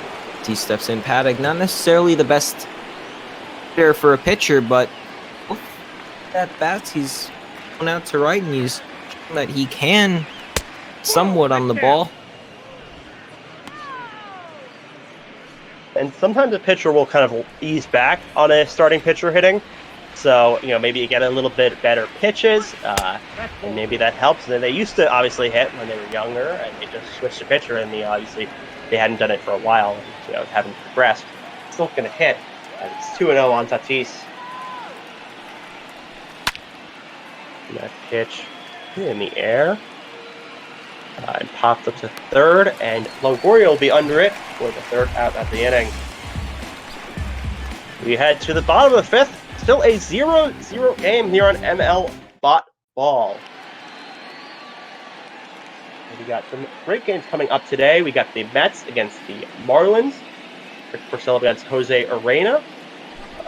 he steps in, Paddock, not necessarily the best hitter for a pitcher, but at bats, he's going out to right, and he's shown that he can somewhat on the ball. And sometimes a pitcher will kind of ease back on a starting pitcher hitting. So, maybe you get a little bit better pitches, and maybe that helps. And they used to obviously hit when they were younger, and they just switched to pitcher, and they hadn't done it for a while, and, haven't progressed. Still going to hit. It's 2-0 on Tatis. And that pitch in the air. And popped up to third, and Longoria will be under it for the third out of the inning. We head to the bottom of the fifth. Still a 0-0 game here on ML BotBall. We got some great games coming up today. We got the Mets against the Marlins. Rick Porcello against Jose Arena.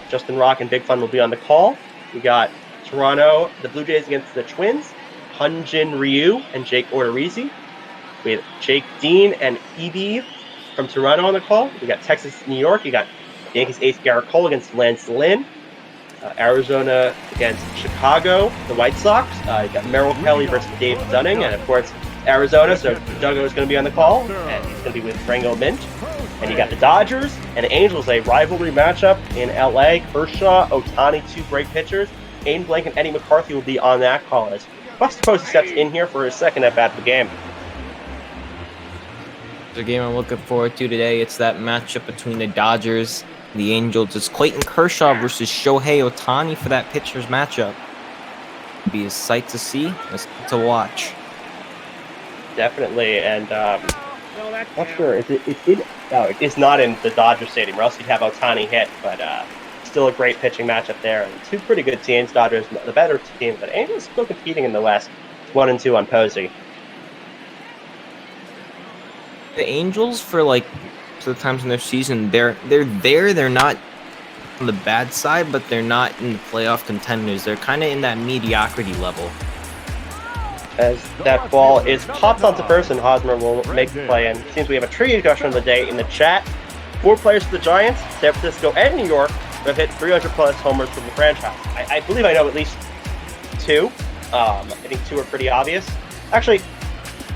Justin Rock and Big Fun will be on the call. We got Toronto, the Blue Jays against the Twins. Hyunjin Ryu and Jake Odorizzi. We have Jake Dean and Evie from Toronto on the call. We got Texas, New York. You got Yankees ace Garrett Cole against Lance Lynn. Arizona against Chicago, the White Sox. You got Merrill Kelly versus Dave Dunning. And, of course, Arizona, so Duggo is going to be on the call. And he's going to be with Frango Mint. And you got the Dodgers and the Angels, a rivalry matchup in L.A. Kershaw, Ohtani, 2 great pitchers. Aiden Blank and Eddie McCarthy will be on that call as Buster Posey steps in here for his second at-bat of the game. The game I'm looking forward to today, it's that matchup between the Dodgers The Angels, it's Clayton Kershaw versus Shohei Ohtani for that pitcher's matchup. Be a sight to see, a sight to watch. Definitely, and No, that not counts. sure. It's not in the Dodger Stadium, or else you'd have Ohtani hit, but still a great pitching matchup there. And two pretty good teams. Dodgers, the better team, but Angels still competing in the West. It's 1-2 on Posey. The Angels, for like the times in their season, they're there. They're not on the bad side, but they're not in the playoff contenders. They're kind of in that mediocrity level. As that ball is popped onto first, and Hosmer will make the play. And it seems we have a trivia question of the day in the chat. 4 players for the Giants, San Francisco, and New York have hit 300-plus homers for the franchise. I believe I know at least 2. I think 2 are pretty obvious. Actually,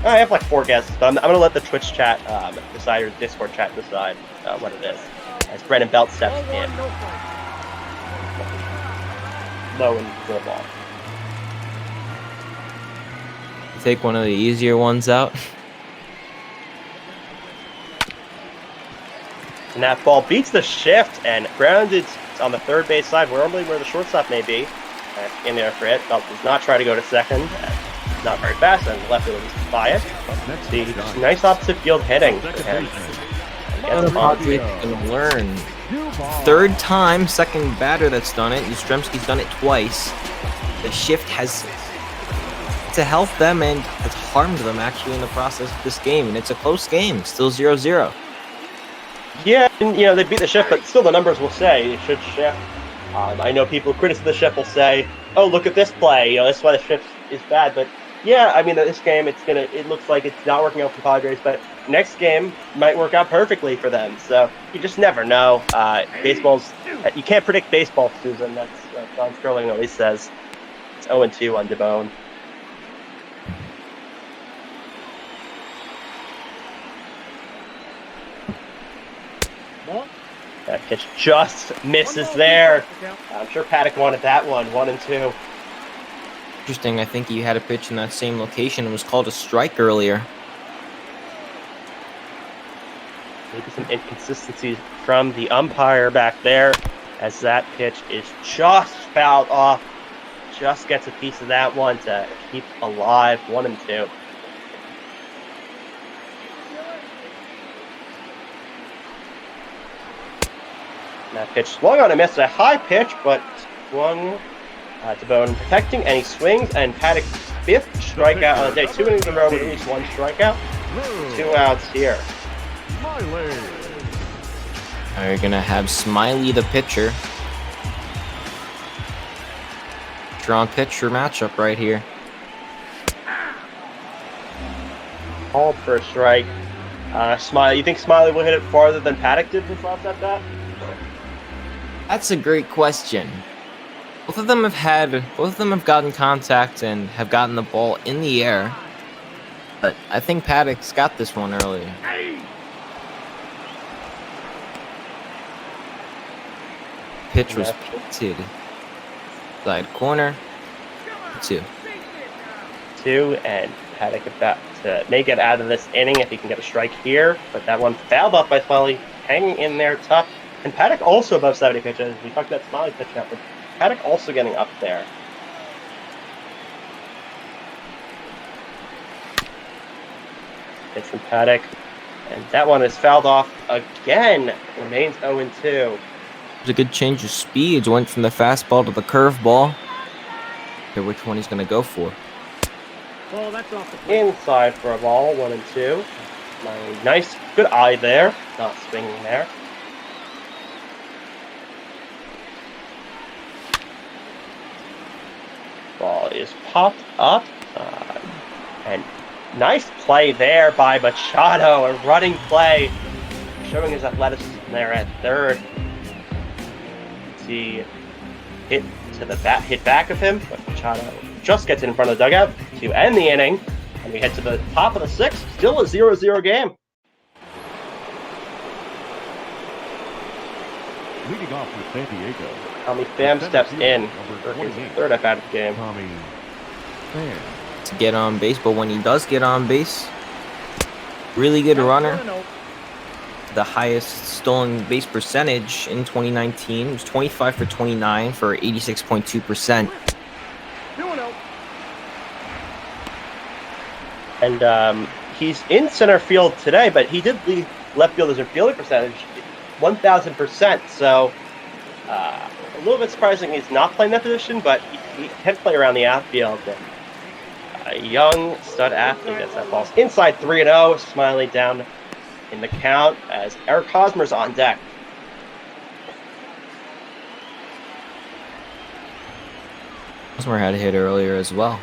I have like 4 guesses, but I'm going to let the Twitch chat decide, or Discord chat decide what it is. As Brennan Belt steps in. 1-1, no fight. Low and full ball. Take one of the easier ones out. And that ball beats the shift and grounded on the third base side, normally where the shortstop may be. In there for it. Belt does not try to go to second. Not very fast, and left field is by it. See, nice opposite field hitting for him. The Padres gonna learn. 3rd time, second batter that's done it. Yastrzemski's done it twice. The shift has to help them and has harmed them actually in the process of this game, and it's a close game, still 0-0. Yeah, and they beat the shift, but still the numbers will say it should shift. I know people critics of the shift will say, "Oh, look at this play. That's why the shift is bad." But yeah, I mean, this game it looks like it's not working out for the Padres, but next game might work out perfectly for them. So you just never know. You can't predict baseball, Susan. That's what Don Sterling always says. It's 0-2 on DeBone. Ball. That pitch just misses there. I'm sure Paddock wanted that one. 1-2. Interesting, I think he had a pitch in that same location and was called a strike earlier. Maybe some inconsistencies from the umpire back there, as that pitch is just fouled off. Just gets a piece of that one to keep alive. 1-2. And that pitch swung on a miss, a high pitch, but swung to Bone protecting, and he swings, and Paddock's 5th strikeout on the day. 2 innings in a row with at least 1 strikeout. 2 outs here. We're gonna have Smiley the pitcher. Drawn pitcher matchup right here. Called for a strike. Smiley, you think Smiley will hit it farther than Paddock did this last at bat? That's a great question. Both of them have gotten contact and have gotten the ball in the air. But I think Paddock's got this one earlier. Pitch was pitted. Side corner. 2. 2, and Paddock about to make it out of this inning if he can get a strike here. But that one fouled off by Smiley, hanging in there tough. And Paddock also above 70 pitches. We talked about Smiley pitching up, but Paddock also getting up there. Pitch from Paddock. And that one is fouled off again. Remains 0-2. It was a good change of speeds. Went from the fastball to the curveball. Okay, which one he's going to go for. Ball, that's off the plate. Inside for a ball. 1-2. Nice, good eye there. Not swinging there. Ball is popped up, and nice play there by Machado, a running play, showing his athleticism there at third. See, hit back of him, but Machado just gets in front of the dugout to end the inning, and we head to the top of the 6th, still a 0-0 game. Leading off for San Diego. Tommy Pham steps in for his 3rd at-bat of the game. Tommy Pham. To get on base, but when he does get on base, really good runner. the highest stolen base percentage in 2019. It was 25 for 29 for 86.2%. 2-0. And he's in center field today, but he did lead left fielders in fielding percentage 1,000%. So a little bit surprising he's not playing that position, but he can play around the outfield. And a young stud athlete as that ball's inside 3-0. Smiley down in the count as Eric Hosmer's on deck. Hosmer had a hit earlier as well.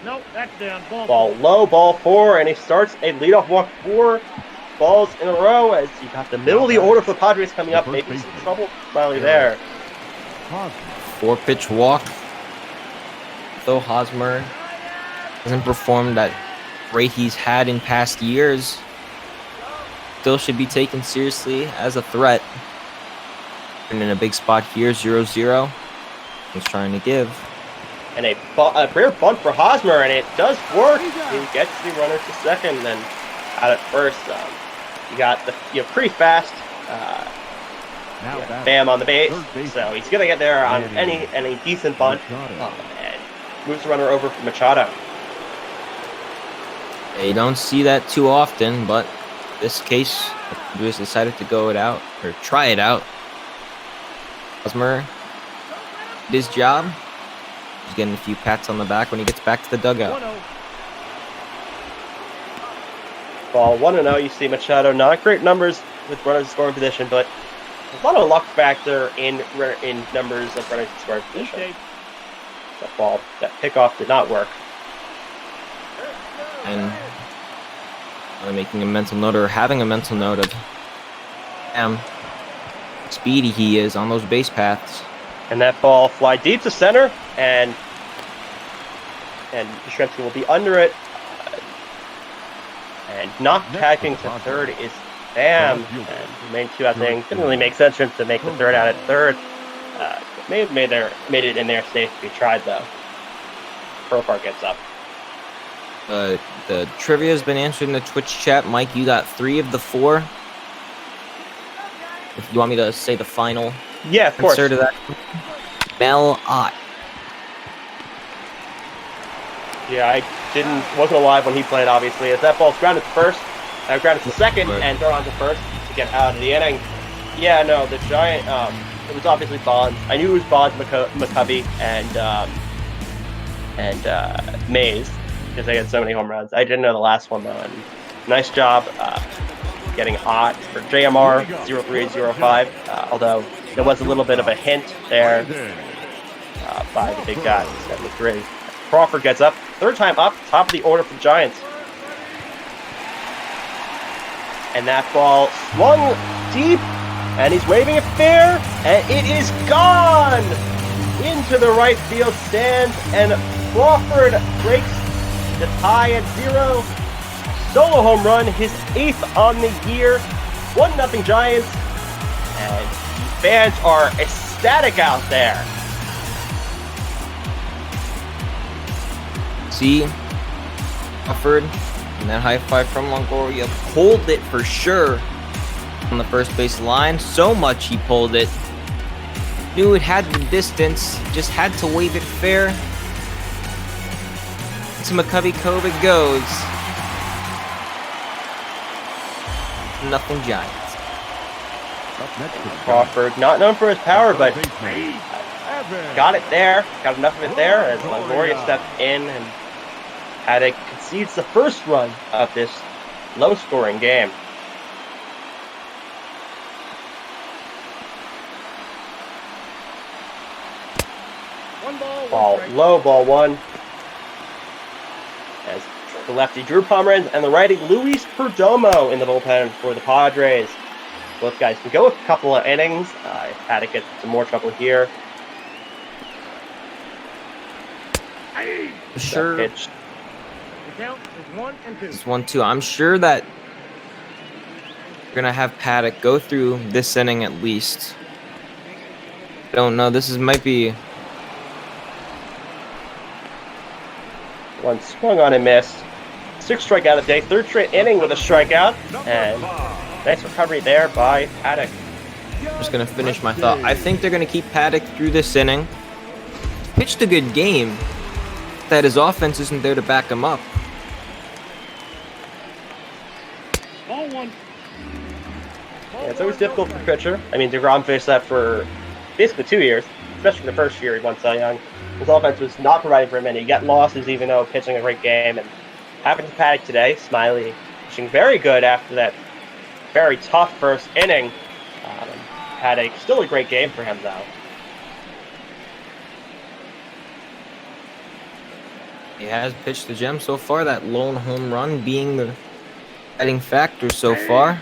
No, that's down. Ball low, ball 4, and he starts a leadoff walk 4 balls in a row as you got the middle of the order for the Padres coming up. Maybe some trouble Smiley there. 4-pitch walk. Though Hosmer hasn't performed at rate he's had in past years, still should be taken seriously as a threat. And in a big spot here, 0-0. He's trying to give. And a rare bunt for Hosmer, and it does work. He gets the runner to second, and then out at first. You got the pretty fast Bam on the base, so he's gonna get there on any decent bunt, and moves the runner over for Machado. You don't see that too often, but this case, he just decided to go it out or try it out. Hosmer did his job. He's getting a few pats on the back when he gets back to the dugout. 1-0. Ball 1-0. You see Machado, not great numbers with runners in scoring position, but a lot of luck factor in numbers of runners in scoring position. That pickoff did not work. And making a mental note or having a mental note of how speedy he is on those base paths. And that ball fly deep to center, and Yastrzemski will be under it. And not tagging to third is Bam. And remain 2 out thing. Didn't really make sense for him to make the third out at third. May have made it in there safe if he tried though. Profar gets up. The trivia has been answered in the Twitch chat. Mike, you got 3 of the 4. If you want me to say the final Yeah, of course. answer to that. Mel Ott. Yeah, I wasn't alive when he played, obviously, as that ball's grounded to first, grounded to second, and thrown on to first to get out of the inning. Yeah, no, the Giant, it was obviously Bonds. I knew it was Bonds, McCovey, and Mays, because they had so many home runs. I didn't know the last one, though, and nice job getting hot for JMR, 0305, although there was a little bit of a hint there by the big guy, 73. Crawford gets up, third time up, top of the order for the Giants. And that ball swung deep, and he's waving it fair, and it is gone into the right field stands, and Crawford breaks the tie at 0. Solo home run, his 8th on the year. 1-0 Giants, and the fans are ecstatic out there. See, Crawford, and that high five from Longoria pulled it for sure on the first base line. So much he pulled it. Knew it had the distance, just had to wave it fair. To McCovey Cove it goes. 0 Giants. Crawford, not known for his power, but got it there. Got enough of it there as Longoria stepped in and Paddock concedes the first run of this low-scoring game. Ball low, ball 1. As the lefty Drew Pomeranz and the righty Luis Perdomo in the bullpen for the Padres. Both guys can go a couple of innings. If Paddock gets some more trouble here. Sure. Pitch. The count is 1-2. It's 1-2. I'm sure that we're gonna have Paddock go through this inning at least. I don't know. Might be. One swung on and missed. 6th strikeout of the day, 3rd straight inning with a strikeout, and nice recovery there by Paddock. I'm just going to finish my thought. I think they're going to keep Paddock through this inning. Pitched a good game, that his offense isn't there to back him up. Ball 1. Yeah, it's always difficult for the pitcher. I mean, DeGrom faced that for basically 2 years, especially the first year he won Cy Young. His offense was not providing for him, and he got losses even though pitching a great game. And happened to Paddock today. Smiley pitching very good after that very tough first inning. Paddock, still a great game for him, though. He has pitched the gem so far, that lone home run being the heading factor so far.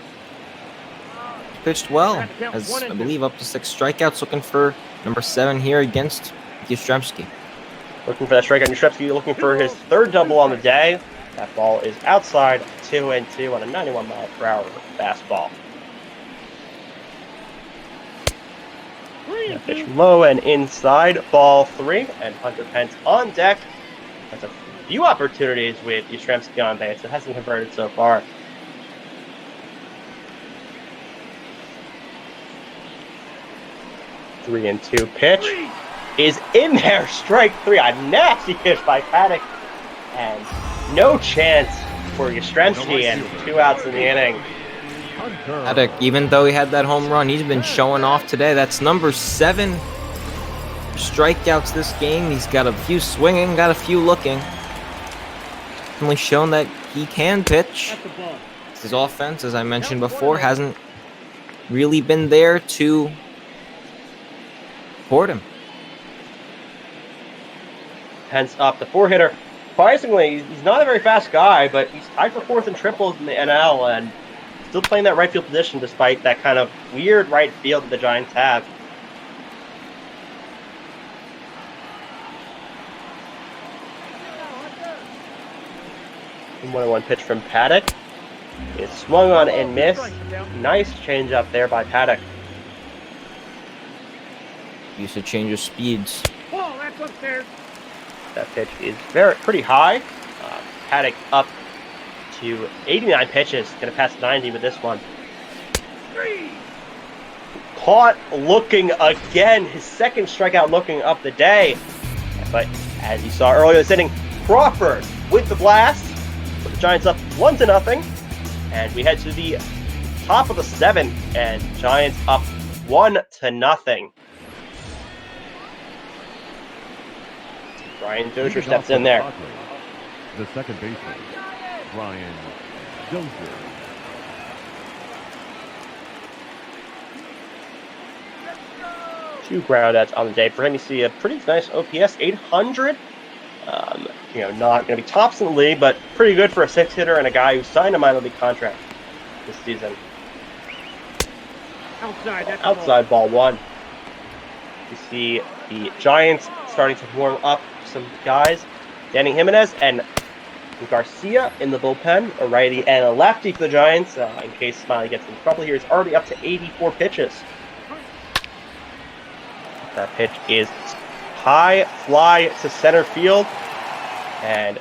He's pitched well, has, I believe, up to 6 strikeouts, looking for number 7 here against Yastrzemski. Looking for that strikeout. Yastrzemski looking for his 3rd double on the day. That ball is outside, 2-2 on a 91-mile-per-hour fastball. Pitch low and inside, ball 3, and Hunter Pence on deck. That's a few opportunities with Yastrzemski on base. It hasn't converted so far. Three and 2 pitch is in there. Strike 3. A nasty pitch by Paddock, and no chance for Yastrzemski, and 2 outs in the inning. Paddock, even though he had that home run, he's been showing off today. That's number 7 strikeouts this game. He's got a few swinging, got a few looking. Only shown that he can pitch. His offense, as I mentioned before, hasn't really been there to support him. Pence up, the 4-hitter. Surprisingly, he's not a very fast guy, but he's tied for 4th in triples in the NL, and still playing that right field position despite that kind of weird right field that the Giants have. And 1-1 pitch from Paddock. It's swung on and missed. Nice change up there by Paddock. Used to change his speeds. Ball, that's upstairs. That pitch is pretty high. Paddock up to 89 pitches. Going to pass 90 with this one. Caught looking again. His 2nd strikeout looking up the day. But as you saw earlier this inning, Crawford with the blast. Put the Giants up 1-0. And we head to the top of the 7th. And Giants up 1-0. Brian Dozier steps in there. The second baseman, Brian Dozier. Two groundouts on the day for him. You see a pretty nice OPS, 800. Not going to be tops in the league, but pretty good for a 6-hitter and a guy who signed a minor league contract this season. Outside ball 1. You see the Giants starting to warm up some guys. Danny Jimenez and Garcia in the bullpen, a righty and a lefty for the Giants. In case Smiley gets in trouble here, he's already up to 84 pitches. That pitch is high fly to center field, and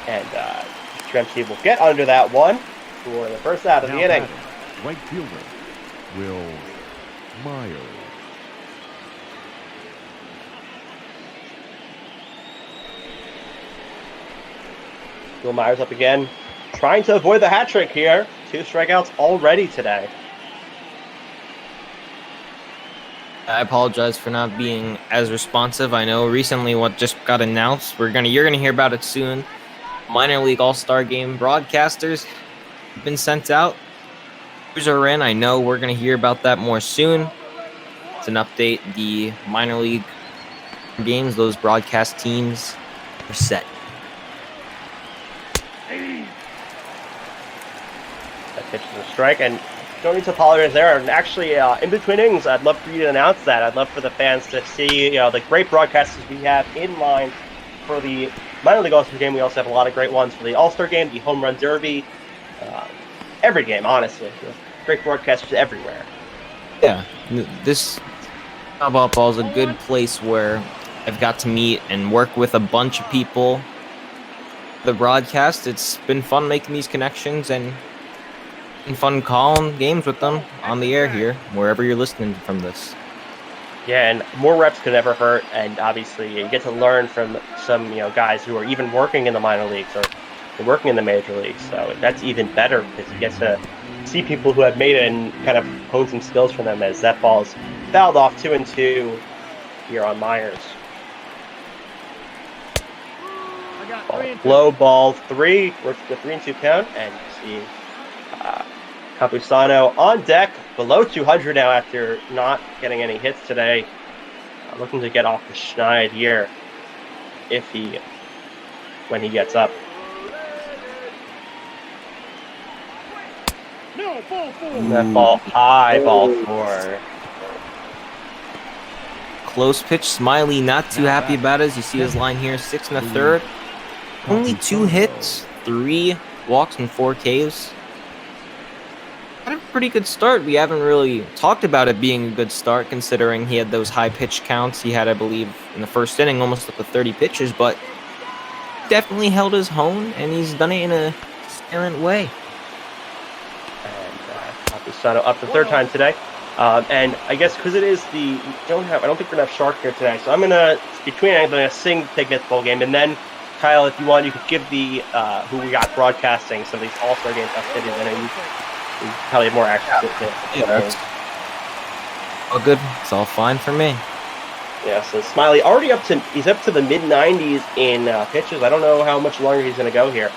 Yastrzemski will get under that one for the first out of the inning. Right fielder, Will Myers. Will Myers up again, trying to avoid the hat trick here. 2 strikeouts already today. I apologize for not being as responsive. I know recently what just got announced. You're gonna hear about it soon. Minor League All-Star Game broadcasters have been sent out. Crews are in. I know we're gonna hear about that more soon. It's an update. The minor league games, those broadcast teams are set. That pitch is a strike, and don't need to apologize there. And actually, in between innings, I'd love for you to announce that. I'd love for the fans to see, the great broadcasters we have in line for the minor league All-Star Game. We also have a lot of great ones for the All-Star Game, the Home Run Derby, every game, honestly. Great broadcasters everywhere. Yeah, this BotBall is a good place where I've got to meet and work with a bunch of people the broadcast. It's been fun making these connections and fun calling games with them on the air here, wherever you're listening from this. Yeah, and more reps could never hurt, and obviously you get to learn from some guys who are even working in the minor leagues or working in the major leagues. So that's even better because you get to see people who have made it and kind of hone some skills from them. As that ball's fouled off 2-2 here on Myers. Low ball 3, works the 3-2 count, and you see Campusano on deck, below 200 now after not getting any hits today. Looking to get off the schneid here when he gets up. No, ball 4. That ball high, ball 4. Close pitch. Smiley not too happy about it. As you see his line here, 6 1/3. Only 2 hits, 3 walks, and 4 Ks. Had a pretty good start. We haven't really talked about it being a good start, considering he had those high pitch counts. He had, I believe, in the first inning, almost up to 30 pitches, but definitely held his own, and he's done it in a silent way. And Campusano up the 3rd time today. And I guess because it is I don't think we're gonna have Shark here today, so I'm gonna sing to take this ball game, and then Kyle, if you want, you could give the who we got broadcasting some of these All-Star game activities. I know you probably have more access to it. Yeah, all good. It's all fine for me. Yeah, so Smiley already he's up to the mid-90s in pitches. I don't know how much longer he's going to go here.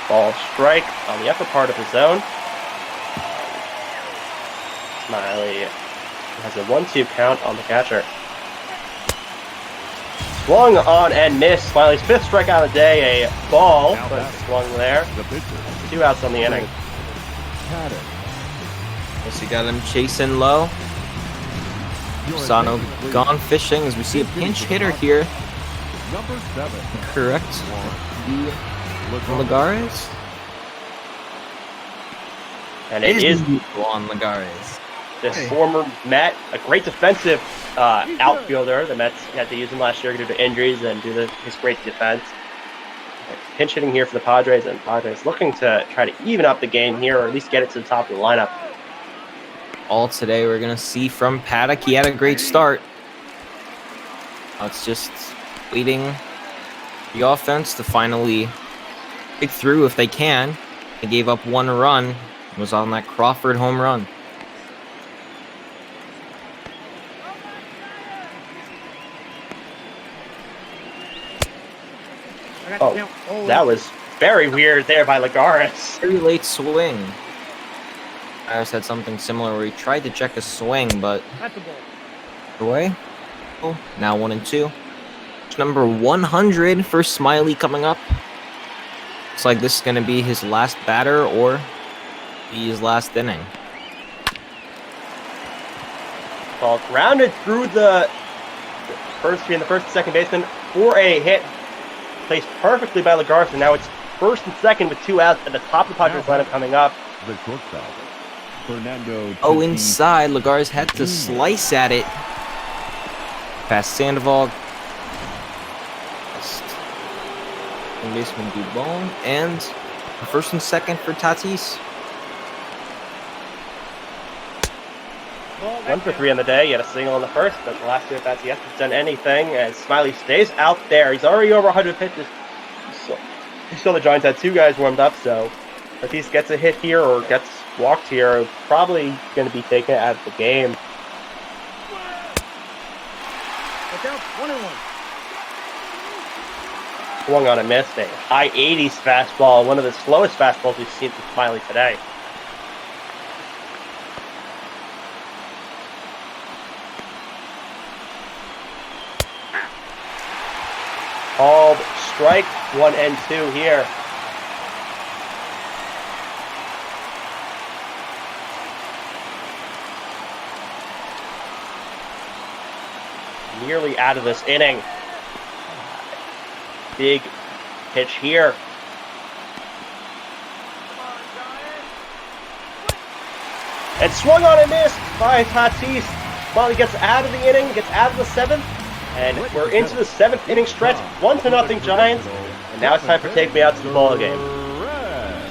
Ball strike on the upper part of the zone. Smiley has a 1-2 count on the catcher. Swung on and missed. Smiley's 5th strikeout of the day. A ball, but swung there. 2 outs on the inning. Guess you got him chasing low. Sano gone fishing as we see a pinch hitter here. Number 7. Correct. Lagares. And it is on Lagares. this former Met, a great defensive outfielder. The Mets had to use him last year due to injuries and due to his great defense. Pinch hitting here for the Padres, and Padres looking to try to even up the game here, or at least get it to the top of the lineup. All today we're going to see from Paddock. He had a great start. Now it's just waiting the offense to finally break through if they can. They gave up 1 run. It was on that Crawford home run. Oh, that was very weird there by Lagares. Very late swing. I had something similar where he tried to check a swing, but away. Oh, now 1-2. Number 100 for Smiley coming up. Looks like this is going to be his last batter or be his last inning. Ball grounded through the first and second baseman for a hit. Placed perfectly by Lagares, and now it's 1st and 2nd with 2 outs at the top of the Padres lineup coming up. The shortstop, Fernando. Oh, inside. Lagares had to slice at it. Past Sandoval. Second baseman Dubon. And 1st and 2nd for Tatis. 1 for 3 on the day. He had a single in the first, but the last 2 at bats he hasn't done anything. As Smiley stays out there, he's already over 100 pitches. He saw the Giants had 2 guys warmed up, so if he gets a hit here or gets walked here, probably going to be taken out of the game. Swung on a miss, a high 80s fastball, one of the slowest fastballs we've seen from Smiley today. Called strike 1 and 2 here. Nearly out of this inning. Big pitch here. And swung on and missed by Tatis. Smiley gets out of the inning, gets out of the 7th, and we're into the 7th inning stretch. 1-0 Giants, and now it's time for Take Me Out to the Ball Game.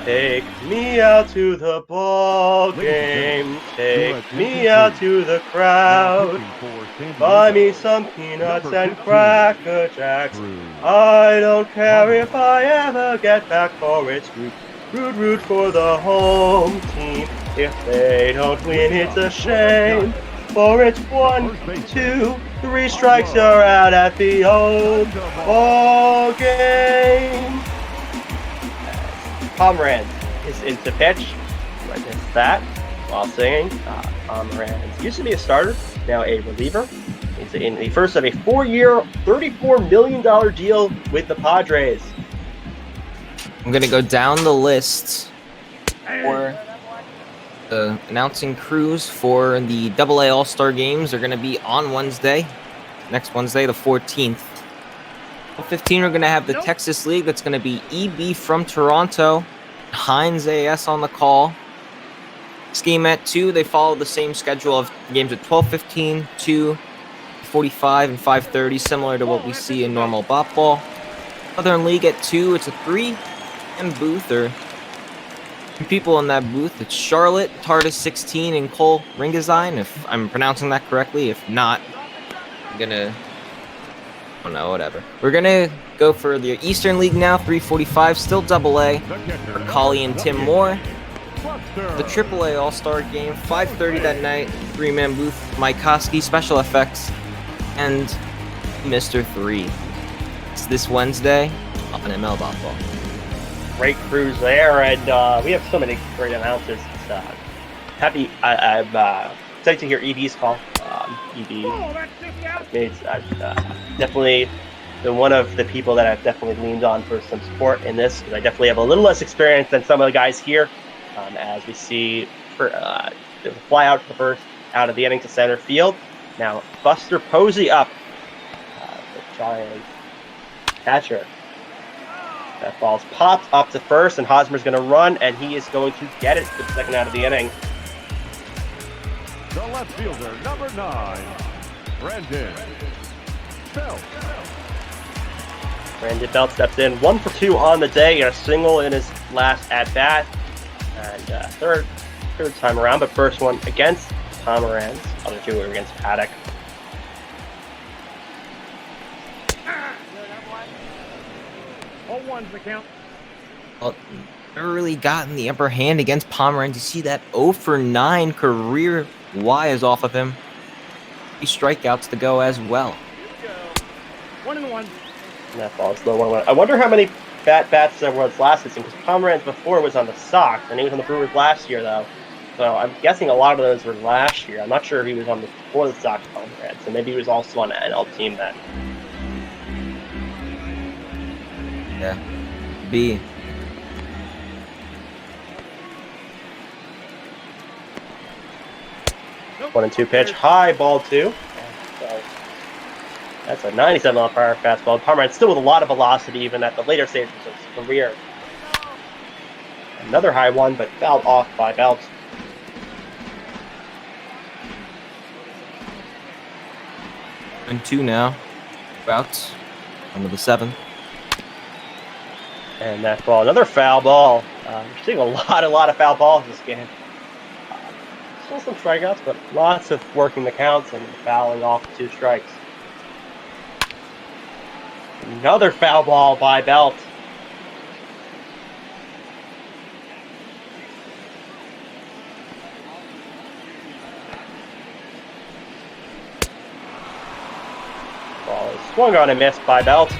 Take me out to the ball game. Take me out to the crowd. Buy me some peanuts and Cracker Jacks. I don't care if I ever get back, for it's root for the home team. If they don't win, it's a shame. For it's 1, 2, 3 strikes, you're out at the old ball game. Pomeranz is into pitch. I missed that while singing. Pomeranz used to be a starter, now a reliever. He's in the first of a 4-year, $34 million deal with the Padres. I'm going to go down the list for the announcing crews for the AA All-Star games. Are going to be on Wednesday, next Wednesday, the 14th. 15, we're going to have the Texas League. That's going to be EB from Toronto, Hines AS on the call. This game at 2, they follow the same schedule of games at 12:15, 2, 45, and 5:30, similar to what we see in normal BotBall. Southern League at 2, it's a 3, and booth, or people in that booth. It's Charlotte, TARDIS 16, and Cole Ringazine, if I'm pronouncing that correctly. If not, I'm going to... Oh no, whatever. We're gonna go for the Eastern League now, 3:45, still AA. For Collie and Tim Moore. The AAA All-Star game, 5:30 that night, 3-man booth, Mike Koski, special effects, and Mr. 3. It's this Wednesday on ML BotBall. Great crews there, and we have so many great announcers. I'm excited to hear EB's call. EB definitely been one of the people that I've definitely leaned on for some support in this, because I definitely have a little less experience than some of the guys here. As we see, the fly out to first, out of the inning to center field. Now Buster Posey up, the Giants catcher. That ball's popped up to first, and Hosmer's going to run, and he is going to get it for the second out of the inning. The left fielder, number 9, Brandon Belt. Brandon Belt steps in, 1 for 2 on the day. Got a single in his last at bat, and third time around, but first one against Pomeranz. Other 2 were against Paddock. The count. Well, never really gotten the upper hand against Pomeranz. You see that 0 for 9 career Y is off of him. 3 strikeouts to go as well. 1-1. And that ball's low 1-1. I wonder how many bats there was last season, because Pomeranz before was on the Sox, and he was on the Brewers last year, though. So I'm guessing a lot of those were last year. I'm not sure if he was on before the Sox Pomeranz, so maybe he was also on an NL team then. Yeah. B. Nope. 1-2 pitch, high ball 2. So that's a 97-mile-per-hour fastball. Pomeranz still with a lot of velocity, even at the later stages of his career. Another high one, but fouled off by Belt. And 2 now. Bouts. Under the 7th. And that ball, another foul ball. We're seeing a lot of foul balls this game. Still some strikeouts, but lots of working the counts and fouling off 2 strikes. Another foul ball by Belt. Ball is swung on and missed by Belt.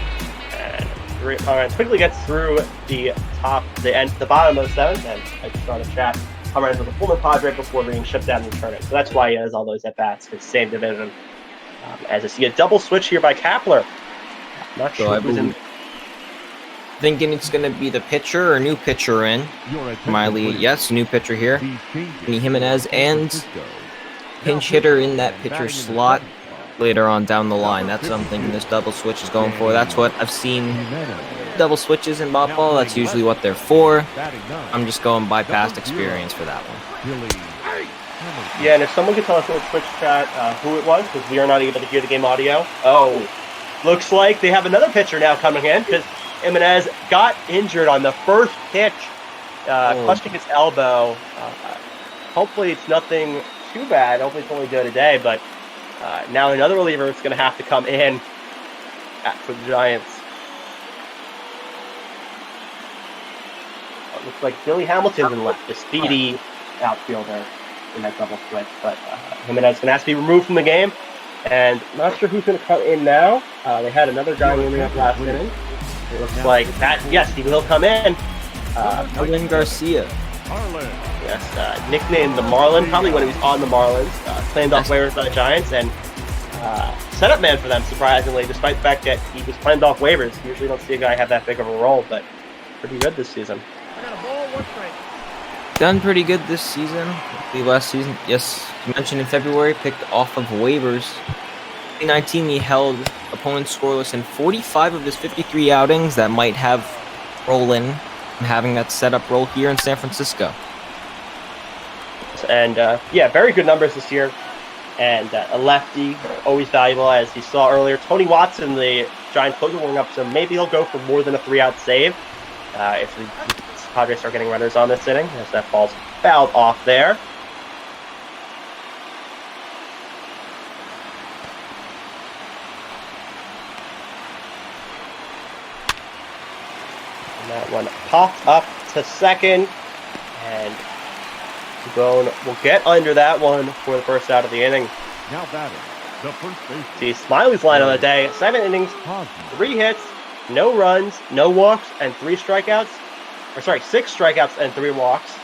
Pomeranz quickly gets through the bottom of the 7th, and I just saw the chat. Pomeranz was a former Padre before being shipped down in the tournament, so that's why he has all those at bats, because same division. As I see a double switch here by Kapler. Not sure who's in. Thinking it's going to be the pitcher or new pitcher in. Miley, yes, new pitcher here. Anthony Jimenez and pinch hitter in that pitcher slot later on down the line. That's what I'm thinking this double switch is going for. That's what I've seen double switches in BotBall. That's usually what they're for. I'm just going by past experience for that one. Yeah, and if someone could tell us in the Twitch chat who it was, because we are not able to hear the game audio. Oh, looks like they have another pitcher now coming in, because Jimenez got injured on the first pitch, clutching his elbow. Hopefully it's nothing too bad. Hopefully it's only day to day, but now another reliever is going to have to come in for the Giants. It looks like Billy Hamilton's in left, the speedy outfielder in that double switch, but Jimenez is going to have to be removed from the game, and I'm not sure who's going to come in now. They had another guy warming up last inning. It looks like that. Yes, he will come in. Marlon Garcia. Yes, nicknamed the Marlin, probably when he was on the Marlins. Claimed off waivers by the Giants, and setup man for them, surprisingly, despite the fact that he was claimed off waivers. Usually don't see a guy have that big of a role, but pretty good this season. I got a ball, 1 strike. Done pretty good this season. The last season, yes, you mentioned in February, picked off of waivers. 2019, he held opponents scoreless in 45 of his 53 outings. That might have Roland having that setup role here in San Francisco. And yeah, very good numbers this year. And a lefty, always valuable, as you saw earlier. Tony Watson, the Giants closer, warming up, so maybe he'll go for more than a 3-out save if the Padres start getting runners on this inning, as that ball's fouled off there. And that one popped up to second, and Bone will get under that one for the first out of the inning. Now batting, the first baseman. See, Smiley's line on the day, 7 innings, 3 hits, no runs, no walks, and 3 strikeouts. Or sorry, 6 strikeouts and 3 walks.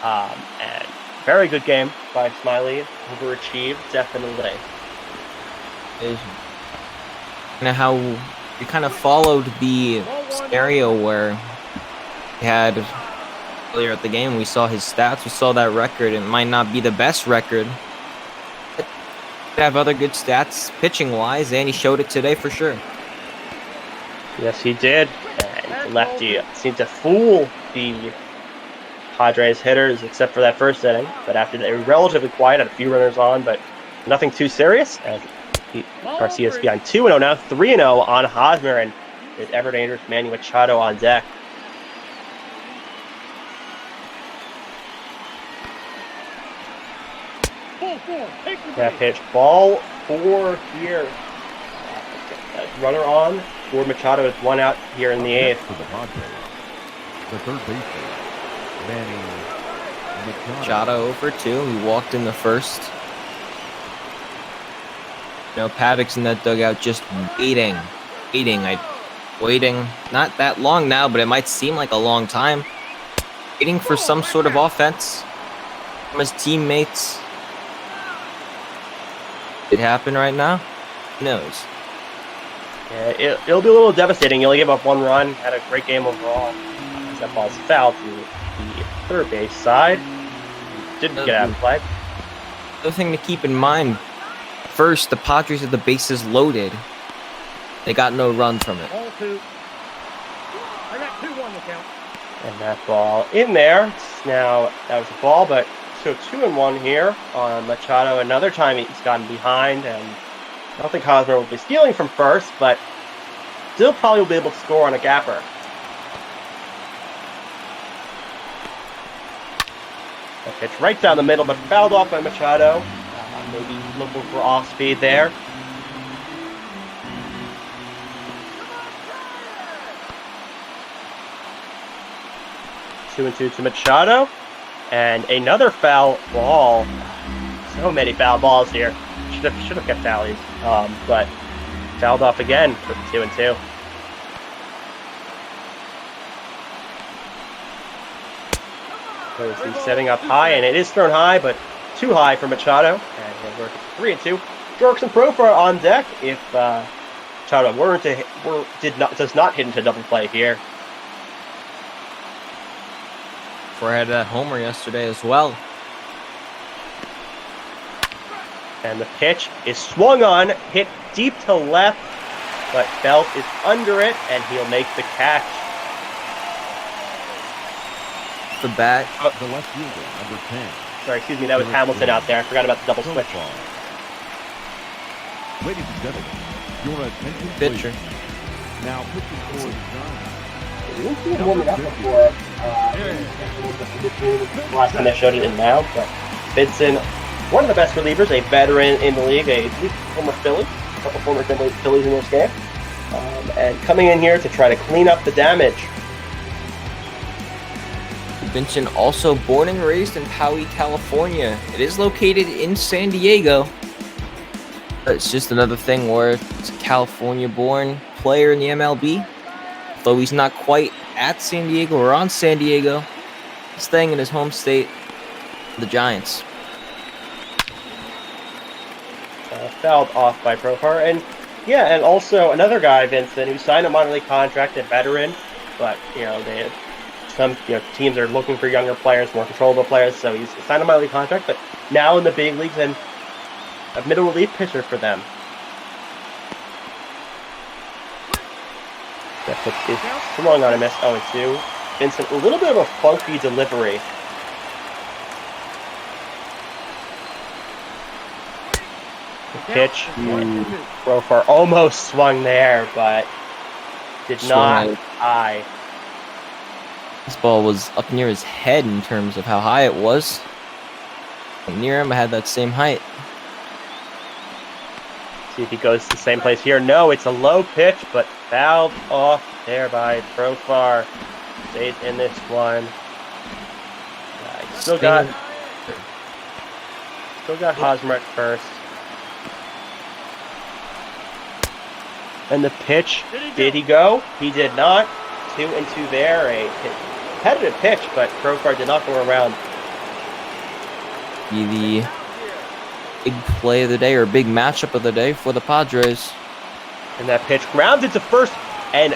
And very good game by Smiley. Overachieved, definitely. Is how we kind of followed the scenario where he had earlier at the game. We saw his stats, we saw that record. It might not be the best record, but have other good stats pitching wise, and he showed it today for sure. Yes, he did. And lefty seemed to fool the Padres hitters, except for that first inning. But after they were relatively quiet, had a few runners on, but nothing too serious. And Garcia's behind 2-0 now, 3-0 on Hosmer, and his ever dangerous Manny Machado on deck. That pitch, ball 4 here. Runner on for Machado is 1 out here in the 8th. For the Padres, the third baseman, Manny Machado over 2. He walked in the first. You know, Paddock's in that dugout just waiting. Waiting. Not that long now, but it might seem like a long time. Waiting for some sort of offense from his teammates. It happened right now? Who knows? Yeah, it'll be a little devastating. He only gave up 1 run, had a great game overall. That ball's fouled to the third base side. Didn't get out of play. Another thing to keep in mind, first, the Padres had the bases loaded. They got no run from it. Ball 2. I got 2-1 the count. And that ball in there. Now, that was a ball, but so 2-1 here on Machado. Another time he's gotten behind, and I don't think Hosmer will be stealing from first, but still probably will be able to score on a gapper. A pitch right down the middle, but fouled off by Machado. Maybe looking for off speed there. Two and 2 to Machado. And another foul ball. So many foul balls here. Should have kept tallies. But fouled off again for the 2 and 2. So he's setting up high, and it is thrown high, but too high for Machado. And he'll work 3 and 2. Jorks and Profar on deck if Machado does not hit into double play here. Before I had that homer yesterday as well. And the pitch is swung on, hit deep to left, but Belt is under it, and he'll make the catch. The bat. The left fielder, number 10, Sorry, excuse me, that was Hamilton out there. I forgot about the double switch. Ladies and gentlemen, your attention Pitcher. please. Now pitching for the Giants. We didn't see him warming up before. Last time they showed it in now, but Vincent, one of the best relievers, a veteran in the league, a former Philly, a couple former Phillies in this game, and coming in here to try to clean up the damage. Vincent also born and raised in Poway, California. It is located in San Diego. It's just another thing where it's a California-born player in the MLB. Though he's not quite at San Diego or on San Diego, he's staying in his home state, the Giants. Fouled off by Profar, and yeah, and also another guy, Vincent, who signed a minor league contract, a veteran, but some teams are looking for younger players, more controllable players, so he's signed a minor league contract, but now in the big leagues and a middle relief pitcher for them. That pitch is swung on a miss, 0-2. Vincent, a little bit of a funky delivery. The pitch, Profar almost swung there, but did not high. This ball was up near his head in terms of how high it was. Near him, I had that same height. See if he goes to the same place here. No, it's a low pitch, but fouled off there by Profar. Stays in this one. Still got Hosmer at first. And the pitch, did he go? He did not. 2-2 there. A competitive pitch, but Profar did not go around. The big play of the day, or big matchup of the day for the Padres. And that pitch grounded to first and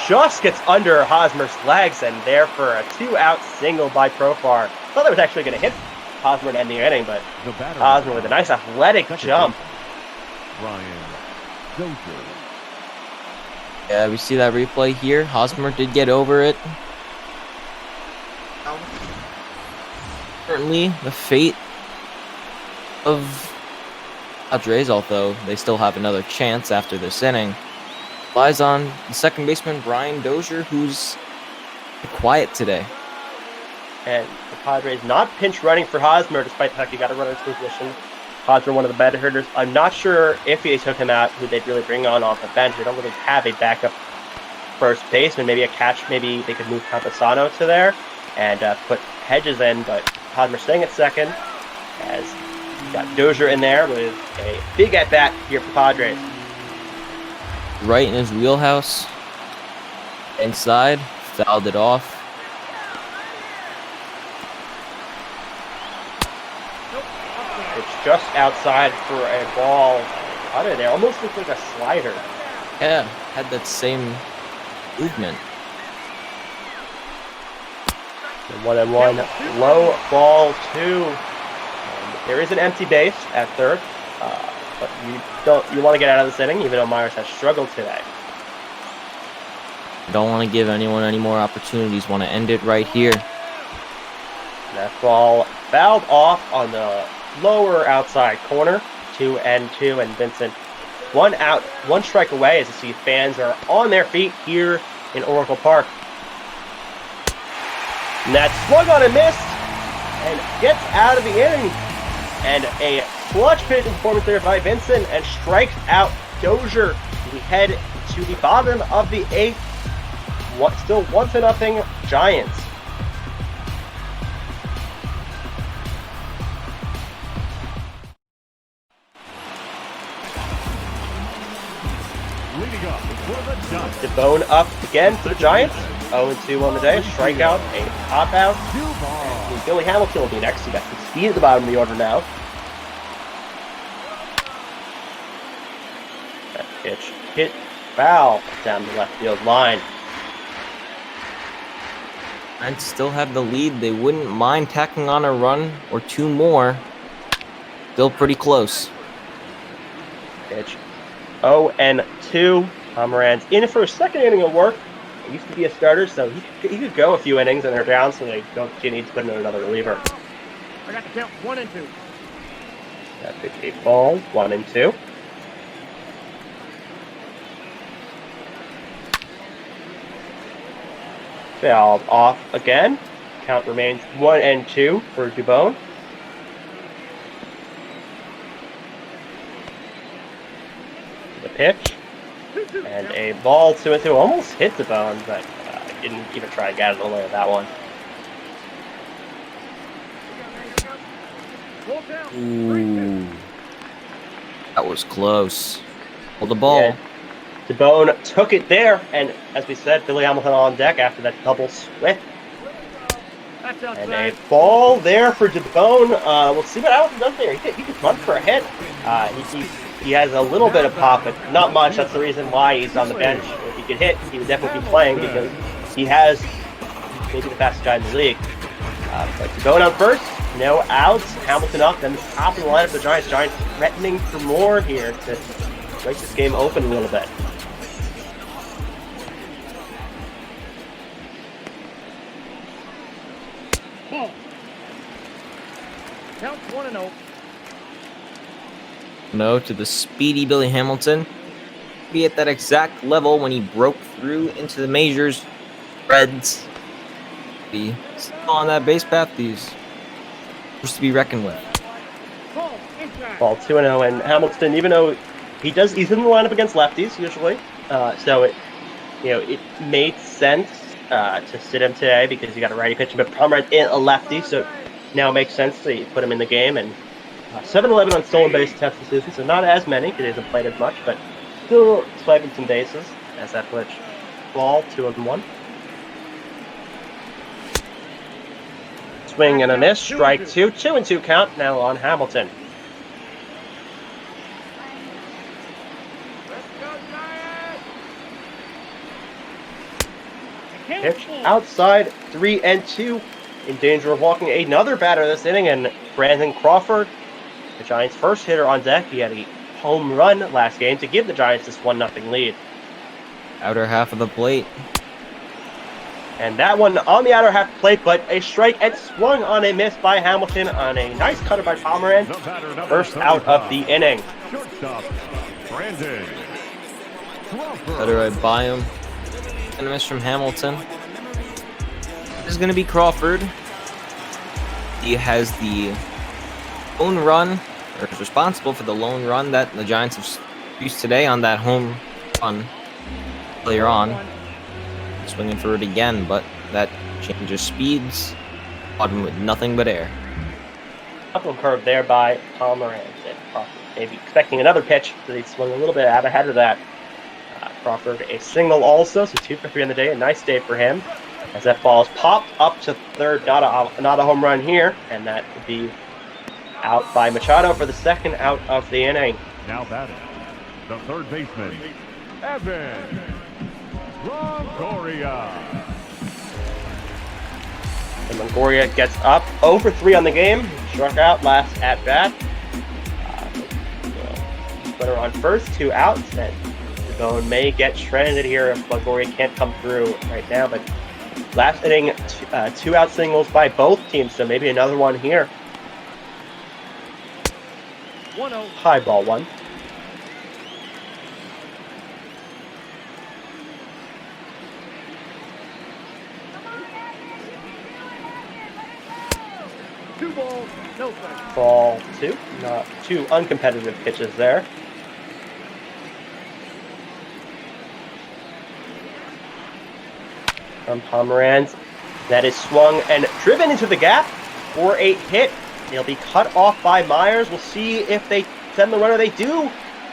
just gets under Hosmer's legs, and there for a 2-out single by Profar. Thought that was actually going to hit Hosmer to end the inning, but Hosmer with a nice athletic jump. Ryan Dozier. Yeah, we see that replay here. Hosmer did get over it. Certainly the fate of Padres, although they still have another chance after this inning, lies on the second baseman, Brian Dozier, who's quiet today. And the Padres not pinch running for Hosmer, despite the fact he got a runner in position. Hosmer, one of the better hitters. I'm not sure if they took him out, who they'd really bring on off the bench. They don't really have a backup first baseman. Maybe a catch. Maybe they could move Campusano to there and put Hedges in, but Hosmer staying at second, as you got Dozier in there with a big at-bat here for Padres. Right in his wheelhouse. Inside, fouled it off. It's just outside for a ball out of there. Almost looks like a slider. Yeah, had that same movement. The 1-1, low ball 2. There is an empty base at third, but you want to get out of this inning, even though Myers has struggled today. Don't want to give anyone any more opportunities. Want to end it right here. That ball fouled off on the lower outside corner. 2-2, and Vincent 1 out, 1 strike away, as you see fans are on their feet here in Oracle Park. And that swung on and missed, and gets out of the inning. And a clutch pitching performance there by Vincent, and strikes out Dozier. We head to the bottom of the 8th. Still 1-0 Giants. Leading up for the Giants. DeBone up again for the Giants. 0-2 on the day. Strikeout, a pop out. And Billy Hamilton will be next. He got some speed at the bottom of the order now. That pitch hit foul down the left field line. And still have the lead. They wouldn't mind tacking on a run or 2 more. Still pretty close. Pitch 0-2. Pomeranz in for a second inning of work. He used to be a starter, so he could go a few innings and they're down, so they don't need to put in another reliever. I got the count 1 and 2. That's a ball, 1 and 2. Fouled off again. Count remains 1 and 2 for Dubone. The pitch. And a ball 2 and 2. Almost hit Dubone, but didn't even try to get out of the way of that one. Ooh. That was close. Hold the ball. Yeah. Dubone took it there, and as we said, Billy Hamilton on deck after that double swift. And a ball there for Dubone. We'll see what Hamilton does there. He could run for a hit. He has a little bit of pop, but not much. That's the reason why he's on the bench. If he could hit, he would definitely be playing because he has maybe the fastest guy in the league. But Dubone on first, no outs. Hamilton up, then the top of the lineup. The Giants threatening for more here to break this game open a little bit. Ball. Count 1 and 0. No to the speedy Billy Hamilton. Be at that exact level when he broke through into the majors. Reds. Be still on that base path. These to be reckoned with. Ball inside. Ball 2 and 0, and Hamilton, even though he's in the lineup against lefties usually, so it made sense to sit him today because you got a righty pitcher, but Pomeranz is a lefty, so now it makes sense that you put him in the game. And 7-11 on stolen base attempts this season, so not as many because he hasn't played as much, but still swiping some bases as that pitch. Ball 2 and 1. Swing and a miss, strike 2, 2 and 2 count now on Hamilton. Pitch outside, 3 and 2. In danger of walking another batter this inning, and Brandon Crawford, the Giants' first hitter on deck. He had a home run last game to give the Giants this 1-0 lead. Outer half of the plate. And that one on the outer half plate, but a strike and swung on a miss by Hamilton on a nice cutter by Pomeranz. First out of the inning. Shortstop, Brandon Crawford. Cutter by him. And a miss from Hamilton. This is going to be Crawford. He has the lone run, or is responsible for the lone run that the Giants have used today on that home run earlier on. Swinging for it again, but that changes speeds. Caught him with nothing but air. Couple curve there by Pomeranz. And Crawford maybe expecting another pitch, so he swung a little bit out ahead of that. Crawford a single also, so 2 for 3 on the day. A nice day for him, as that ball is popped up to third. Not a home run here, and that would be out by Machado for the second out of the inning. Now batting, the third baseman, Evan Longoria. And Longoria gets up 0 for 3 on the game. Struck out last at bat. Runner on first, 2 outs, and Dubone may get stranded here if Longoria can't come through right now. But last inning, 2 out singles by both teams, so maybe another one here. 1-0. High ball 1. Two balls, no strikes. Ball 2. Not 2 uncompetitive pitches there. From Pomeranz, that is swung and driven into the gap for a hit. He'll be cut off by Myers. We'll see if they send the runner. They do,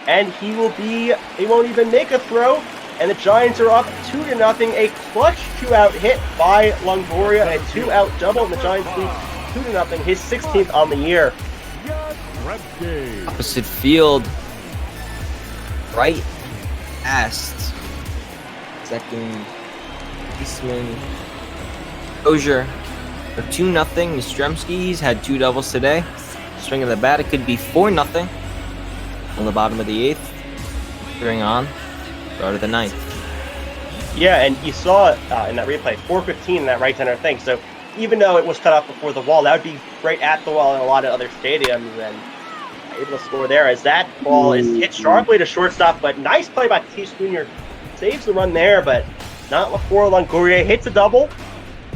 and he won't even make a throw. And the Giants are up 2-0. A clutch 2-out hit by Longoria, a 2-out double, and the Giants lead 2-0, his 16th on the year. Opposite field. Right past second baseman Dozier for 2-0. Yastrzemski's had 2 doubles today. Swing of the bat, it could be 4-0 on the bottom of the 8th. Carrying on, start of the 9th. Yeah, and you saw in that replay, 4:15 in that right center thing. So even though it was cut off before the wall, that would be right at the wall in a lot of other stadiums, and able to score there as that ball is hit sharply to shortstop, but nice play by Tatis Jr. Saves the run there, but not before Longoria hits a double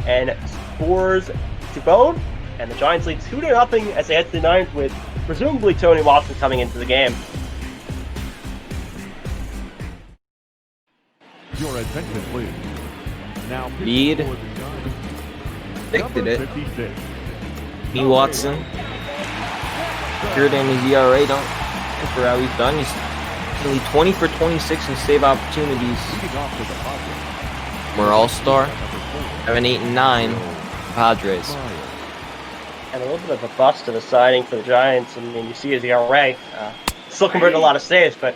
and scores to Bone, and the Giants lead 2-0 as they head to the ninth with presumably Tony Watson coming into the game. Your attention, please. Now, Lead. for the Giants, Predicted number it. 56. Me Watson. Secured in his ERA. Don't look for how he's done. He's only 20 for 26 in save opportunities. Leading off for the Padres. We're all-star. Number 7, 8, and 9. Padres. 4, And a little bit of a bust to the siding for the Giants. I mean, you see his ERA. Still converted a lot of saves, but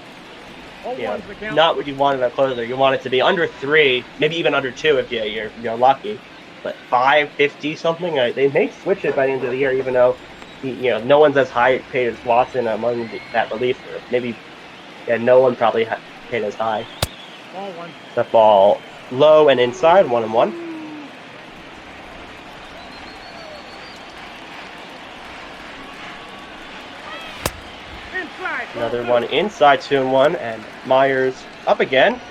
you know, not what you wanted at closer. You want it to be under 3, maybe even under 2 if you're lucky. But 550 something. They may switch it by the end of the year, even though no one's as high paid as Watson among that reliever. Maybe no one probably paid as high. Ball 1. That ball low and inside, 1-1. Inside. Another one inside, 2-1, and Myers up again,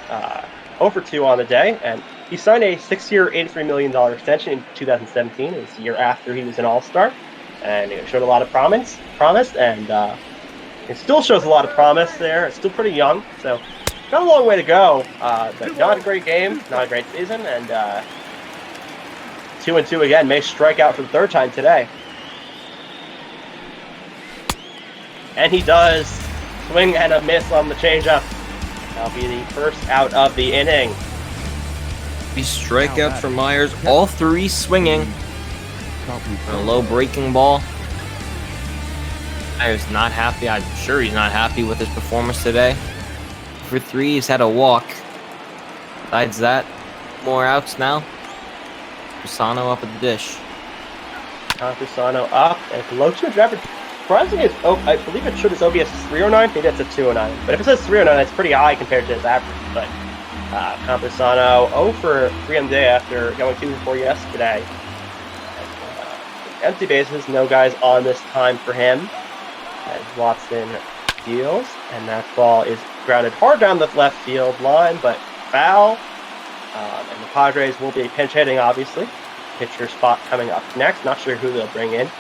0 for 2 on the day, and he signed a 6-year, $83 million extension in 2017. It was the year after he was an All-Star, and it showed a lot of promise, and it still shows a lot of promise there. It's still pretty young, so got a long way to go, but not a great game, not a great season, and 2-2 again, may strike out for the 3rd time today. And he does swing and a miss on the changeup. That'll be the first out of the inning. The strikeout for Myers. All 3 swinging. A low breaking ball. Myers not happy. I'm sure he's not happy with his performance today. For 3, he's had a walk. Besides that, more outs now. Pisano up at the dish. Pisano up and below 200 average. Surprisingly, I believe it should his OBS is 309. Maybe that's a 209. But if it says 309, that's pretty high compared to his average. But Camposano 0 for 3 on the day after going 2 for 4 yesterday. Empty bases, no guys on this time for him. As Watson deals, and that ball is grounded hard down the left field line, but foul. And the Padres will be pinch hitting, obviously. Pitcher spot coming up next. Not sure who they'll bring in.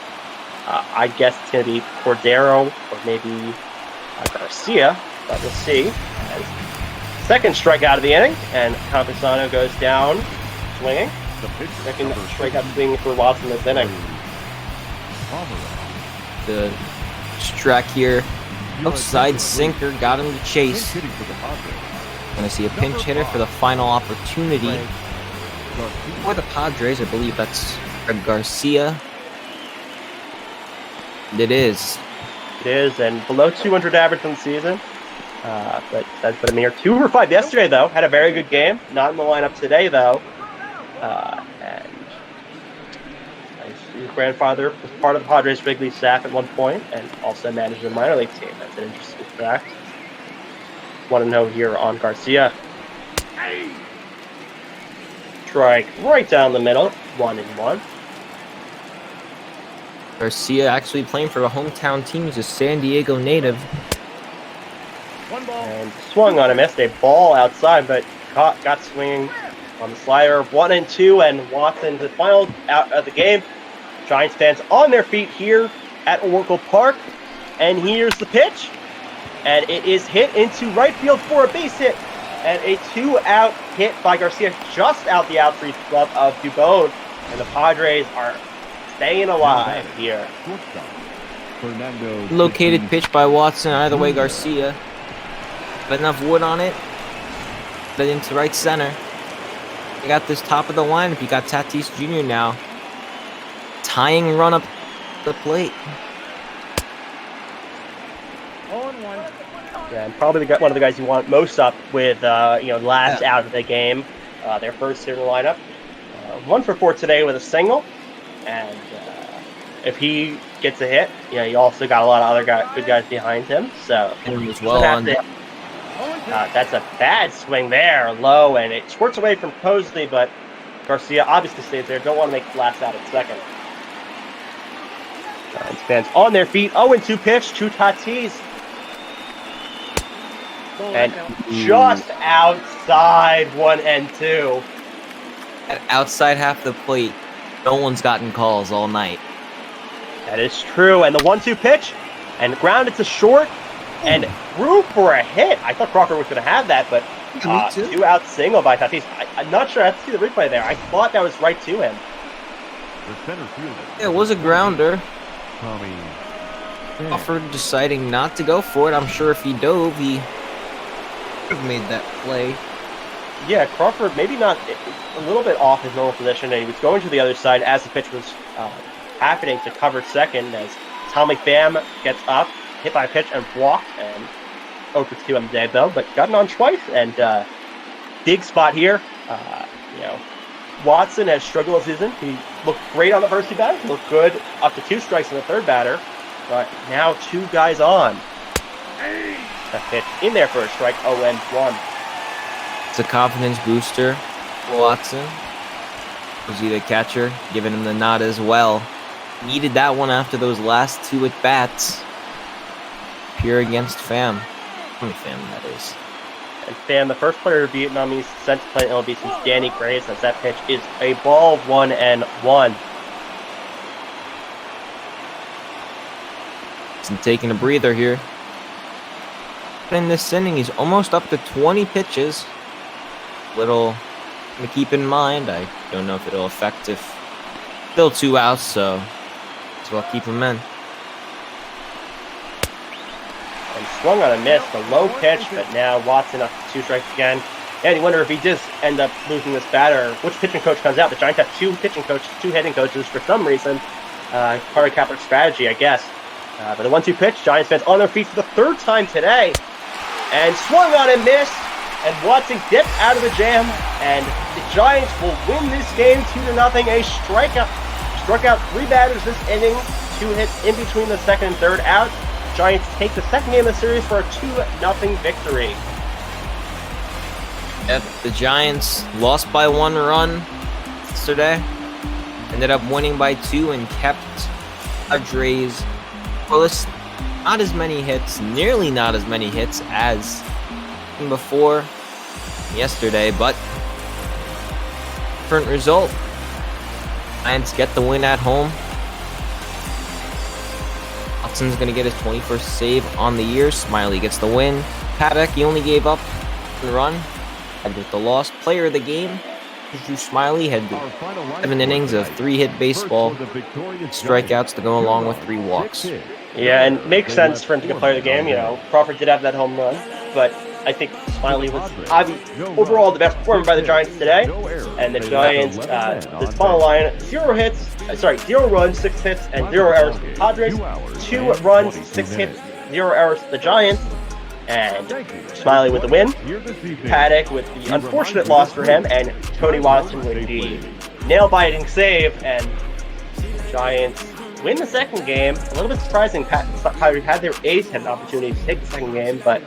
I guess it's going to be Cordero or maybe Garcia, but we'll see. As second strikeout of the inning, and Camposano goes down swinging. Second strikeout swinging for Watson this inning. The track here, outside sinker, got him to chase. Gonna see a pinch hitter for the final opportunity for the Padres. I believe that's Garcia. It is. It is, and below 200 average on the season. But that's been a mere 2 for 5 yesterday, though. Had a very good game. Not in the lineup today, though. And his grandfather was part of the Padres big league staff at one point, and also managed a minor league team. That's an interesting fact. Want to know here on Garcia. Strike right down the middle. 1-1. Garcia actually playing for a hometown team. He's a San Diego native. One ball. And swung on a miss. A ball outside, but got swinging on the slider. 1-2, and Watson, the final out of the game. Giants fans on their feet here at Oracle Park. And here's the pitch. And it is hit into right field for a base hit. And a 2-out hit by Garcia just out the outfield glove of Dubon. And the Padres are staying alive here. Located pitch by Watson. Either way, Garcia. But enough wood on it. But into right center. You got this top of the lineup. You got Tatis Jr. now. Tying run up the plate. 0-1. Yeah, and probably one of the guys you want most up with, last out of the game. Their first hitter in the lineup. 1 for 4 today with a single. And if he gets a hit, you also got a lot of other good guys behind him. So As well on that's a bad swing there, low, and it squirts away from Posley, but Garcia obviously stays there. Don't want to make the last out at second. Giants fans on their feet. 0-2 pitch to Tatis. Ball, And that's out. just outside 1-2. At outside half the plate, no one's gotten calls all night. That is true. And the 1-2 pitch. And grounded to short. And through for a hit. I thought Crawford was going to have that, but Me too. 2-out single by Tatis. I'm not sure. I have to see the replay there. I thought that was right to him. The center fielder. Yeah, it was a grounder. Tommy. Crawford deciding not to go for it. I'm sure if he dove, he would have made that play. Yeah, Crawford maybe not a little bit off his normal position, and he was going to the other side as the pitch was happening to cover second as Tommy Pham gets up, hit by a pitch and walked, and 0-2 on the day though, but gotten on twice, and big spot here. Watson has struggled this season. He looked great on the first two batters, looked good up to 2 strikes in the third batter, but now 2 guys on. That pitch in there for a strike, 0-1. It's a confidence booster for Watson. Josie, the catcher, giving him the nod as well. Needed that one after those last 2 at-bats. Pure against Pham. Pham, that is. And Pham, the first player Vietnamese sent to play in MLB since Danny Gray, since that pitch is a ball, 1-1. Isn't taking a breather here. In this inning, he's almost up to 20 pitches. Little to keep in mind. I don't know if it'll affect if still 2 outs, so I'll keep him in. And swung on a miss, the low pitch, but now Watson up to 2 strikes again. And you wonder if he does end up losing this batter, which pitching coach comes out. The Giants have 2 pitching coaches, 2 hitting coaches for some reason. Part of Kapler's strategy, I guess. But the 1-2 pitch, Giants fans on their feet for the 3rd time today. And swung on and missed. And Watson gets out of the jam. And the Giants will win this game 2-0. A strikeout. Struck out 3 batters this inning. 2 hits in between the second and third outs. Giants take the second game of the series for a 2-0 victory. Yep, the Giants lost by 1 run yesterday. Ended up winning by 2 and kept Padres. Well, it's not as many hits, nearly not as many hits as before yesterday, but different result. Giants get the win at home. Watson's going to get his 21st save on the year. Smiley gets the win. Paddock, he only gave up 1 run. And with the loss, player of the game, Drew Smiley had 7 innings of 3-hit baseball, strikeouts to go along with 3 walks. Yeah, and makes sense for him to get player of the game. Crawford did have that home run, but I think Smiley was overall the best performer by the Giants today. And the Giants, the final line, 0 runs, 6 hits, and 0 errors for the Padres. 2 runs, 6 hits, 0 errors for the Giants. And Smiley with the win. Paddock with the unfortunate loss for him, and Tony Watson with the nail-biting save. And the Giants win the second game. A little bit surprising. Padres had their ace, had an opportunity to take the second game, but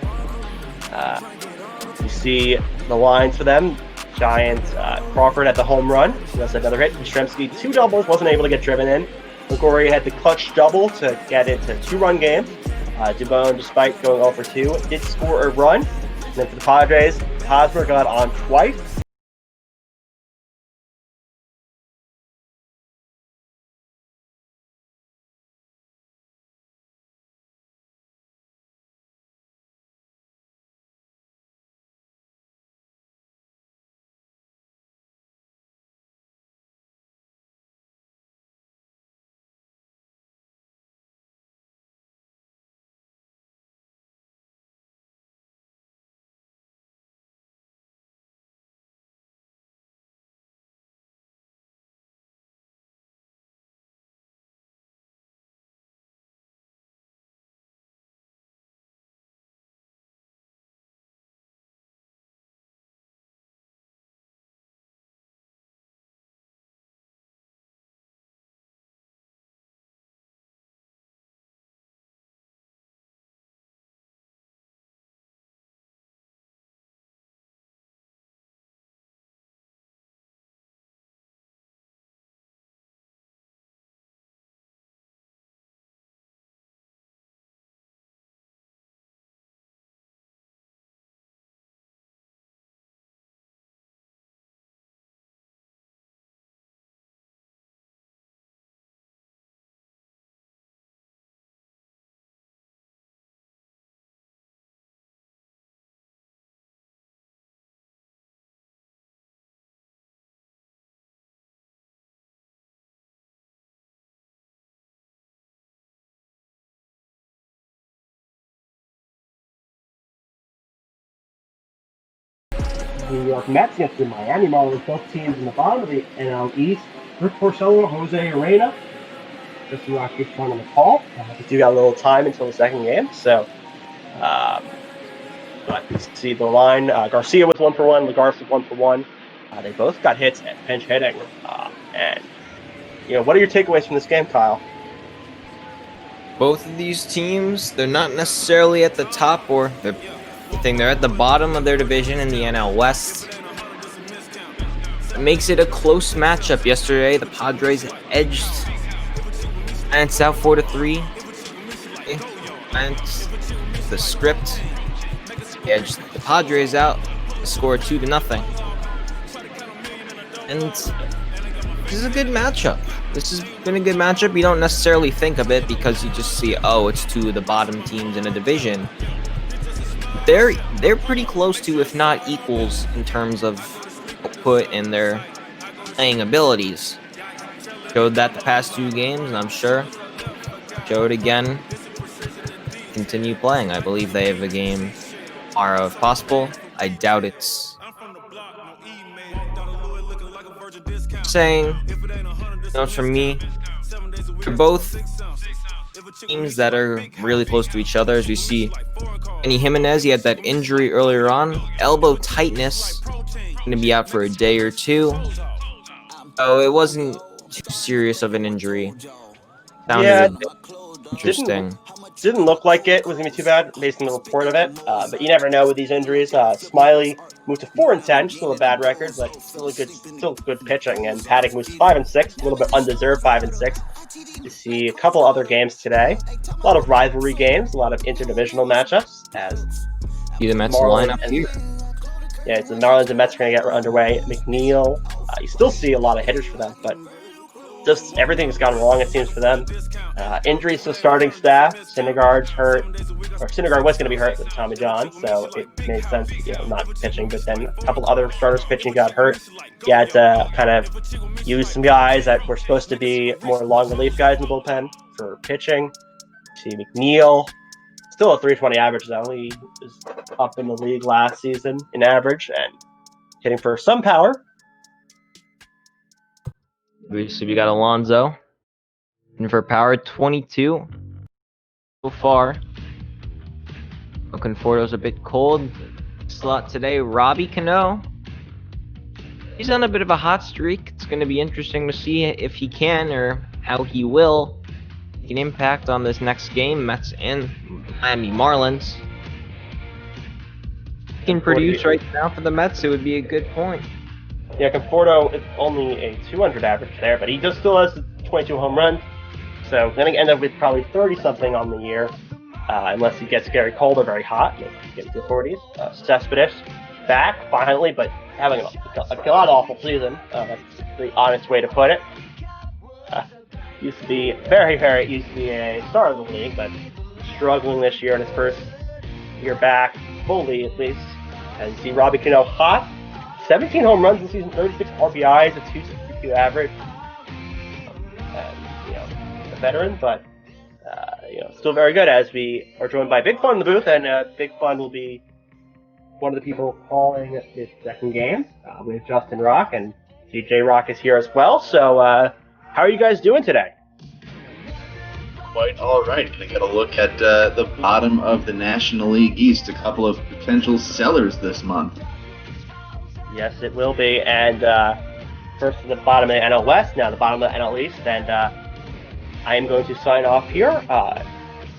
you see the lines for them. Giants, Crawford had the home run. He also had another hit. Yastrzemski, 2 doubles, wasn't able to get driven in. Liguori had the clutch double to get it to 2-run game. Dubone, despite going 0-2, did score a run. And then for the Padres, Hosmer got on twice. New York Mets against the Miami Marlins, both teams in the bottom of the NL East. Rick Porcello, Jose Arena. Justin Rock gets one on the call. We do got a little time until the second game, so. But you see the line. Garcia was 1 for 1. Lagarce was 1 for 1. They both got hits at pinch hitting. And what are your takeaways from this game, Kyle? Both of these teams, they're not necessarily at the top or they're at the bottom of their division in the NL West. It makes it a close matchup. Yesterday, the Padres edged Giants out 4-3. Giants, the script, edged the Padres out, score 2-0. And this is a good matchup. This has been a good matchup. You don't necessarily think of it because you just see, it's two of the bottom teams in a division. They're pretty close to, if not equals, in terms of output and their playing abilities. Showed that the past 2 games, and I'm sure showed again. Continue playing. I believe they have a game tomorrow if possible. I doubt it's saying, from me, they're both teams that are really close to each other. As we see, Andy Jimenez, he had that injury earlier on, elbow tightness, going to be out for a day or 2. So it wasn't too serious of an injury. Sounded interesting. Didn't look like it was going to be too bad based on the report of it, but you never know with these injuries. Smiley moved to 4-10, still a bad record, but still good pitching. And Paddock moves to 5-6, a little bit undeserved 5-6. You see a couple other games today, a lot of rivalry games, a lot of interdivisional matchups. As see the Mets lineup here. Yeah, it's the Marlins and Mets are going to get underway. McNeil, you still see a lot of hitters for them, but just everything's gone wrong, it seems, for them. Injuries to the starting staff. Syndergaard's hurt, or Syndergaard was going to be hurt with Tommy John, so it made sense, not pitching. But then a couple other starters pitching got hurt. You had to kind of use some guys that were supposed to be more long relief guys in the bullpen for pitching. See McNeil, still a 320 average, though. He was up in the league last season in average and hitting for some power. So we got Alonso, and for power 22 so far. Conforto's a bit cold. Slot today, Robbie Cano. He's on a bit of a hot streak. It's going to be interesting to see if he can or how he will make an impact on this next game, Mets and Miami Marlins. He can produce right now for the Mets. It would be a good point. Yeah, Conforto is only a 200 average there, but he still has 22 home runs. So going to end up with probably 30-something on the year, unless he gets very cold or very hot. Maybe he gets to the 40s. Cespedes back, finally, but having a god-awful season. That's the honest way to put it. Used to be a star of the league, but struggling this year in his first year back, fully at least. As you see Robbie Cano hot. 17 home runs this season, 36 RBIs, a 262 average. A veteran, but still very good. As we are joined by Big Fun in the booth, and Big Fun will be one of the people calling this second game with Justin Rock, and DJ Rock is here as well. So, how are you guys doing today? Quite all right. Going to get a look at the bottom of the National League East. A couple of potential sellers this month. Yes, it will be. And first to the bottom of the NL West, now the bottom of the NL East. And I am going to sign off here.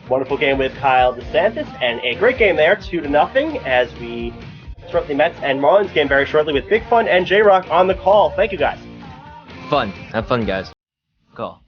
Wonderful game with Kyle DeSantis, and a great game there, 2-0, as we start the Mets and Marlins game very shortly with Big Fun and J-Rock on the call. Thank you, guys. Fun. Have fun, guys. Call.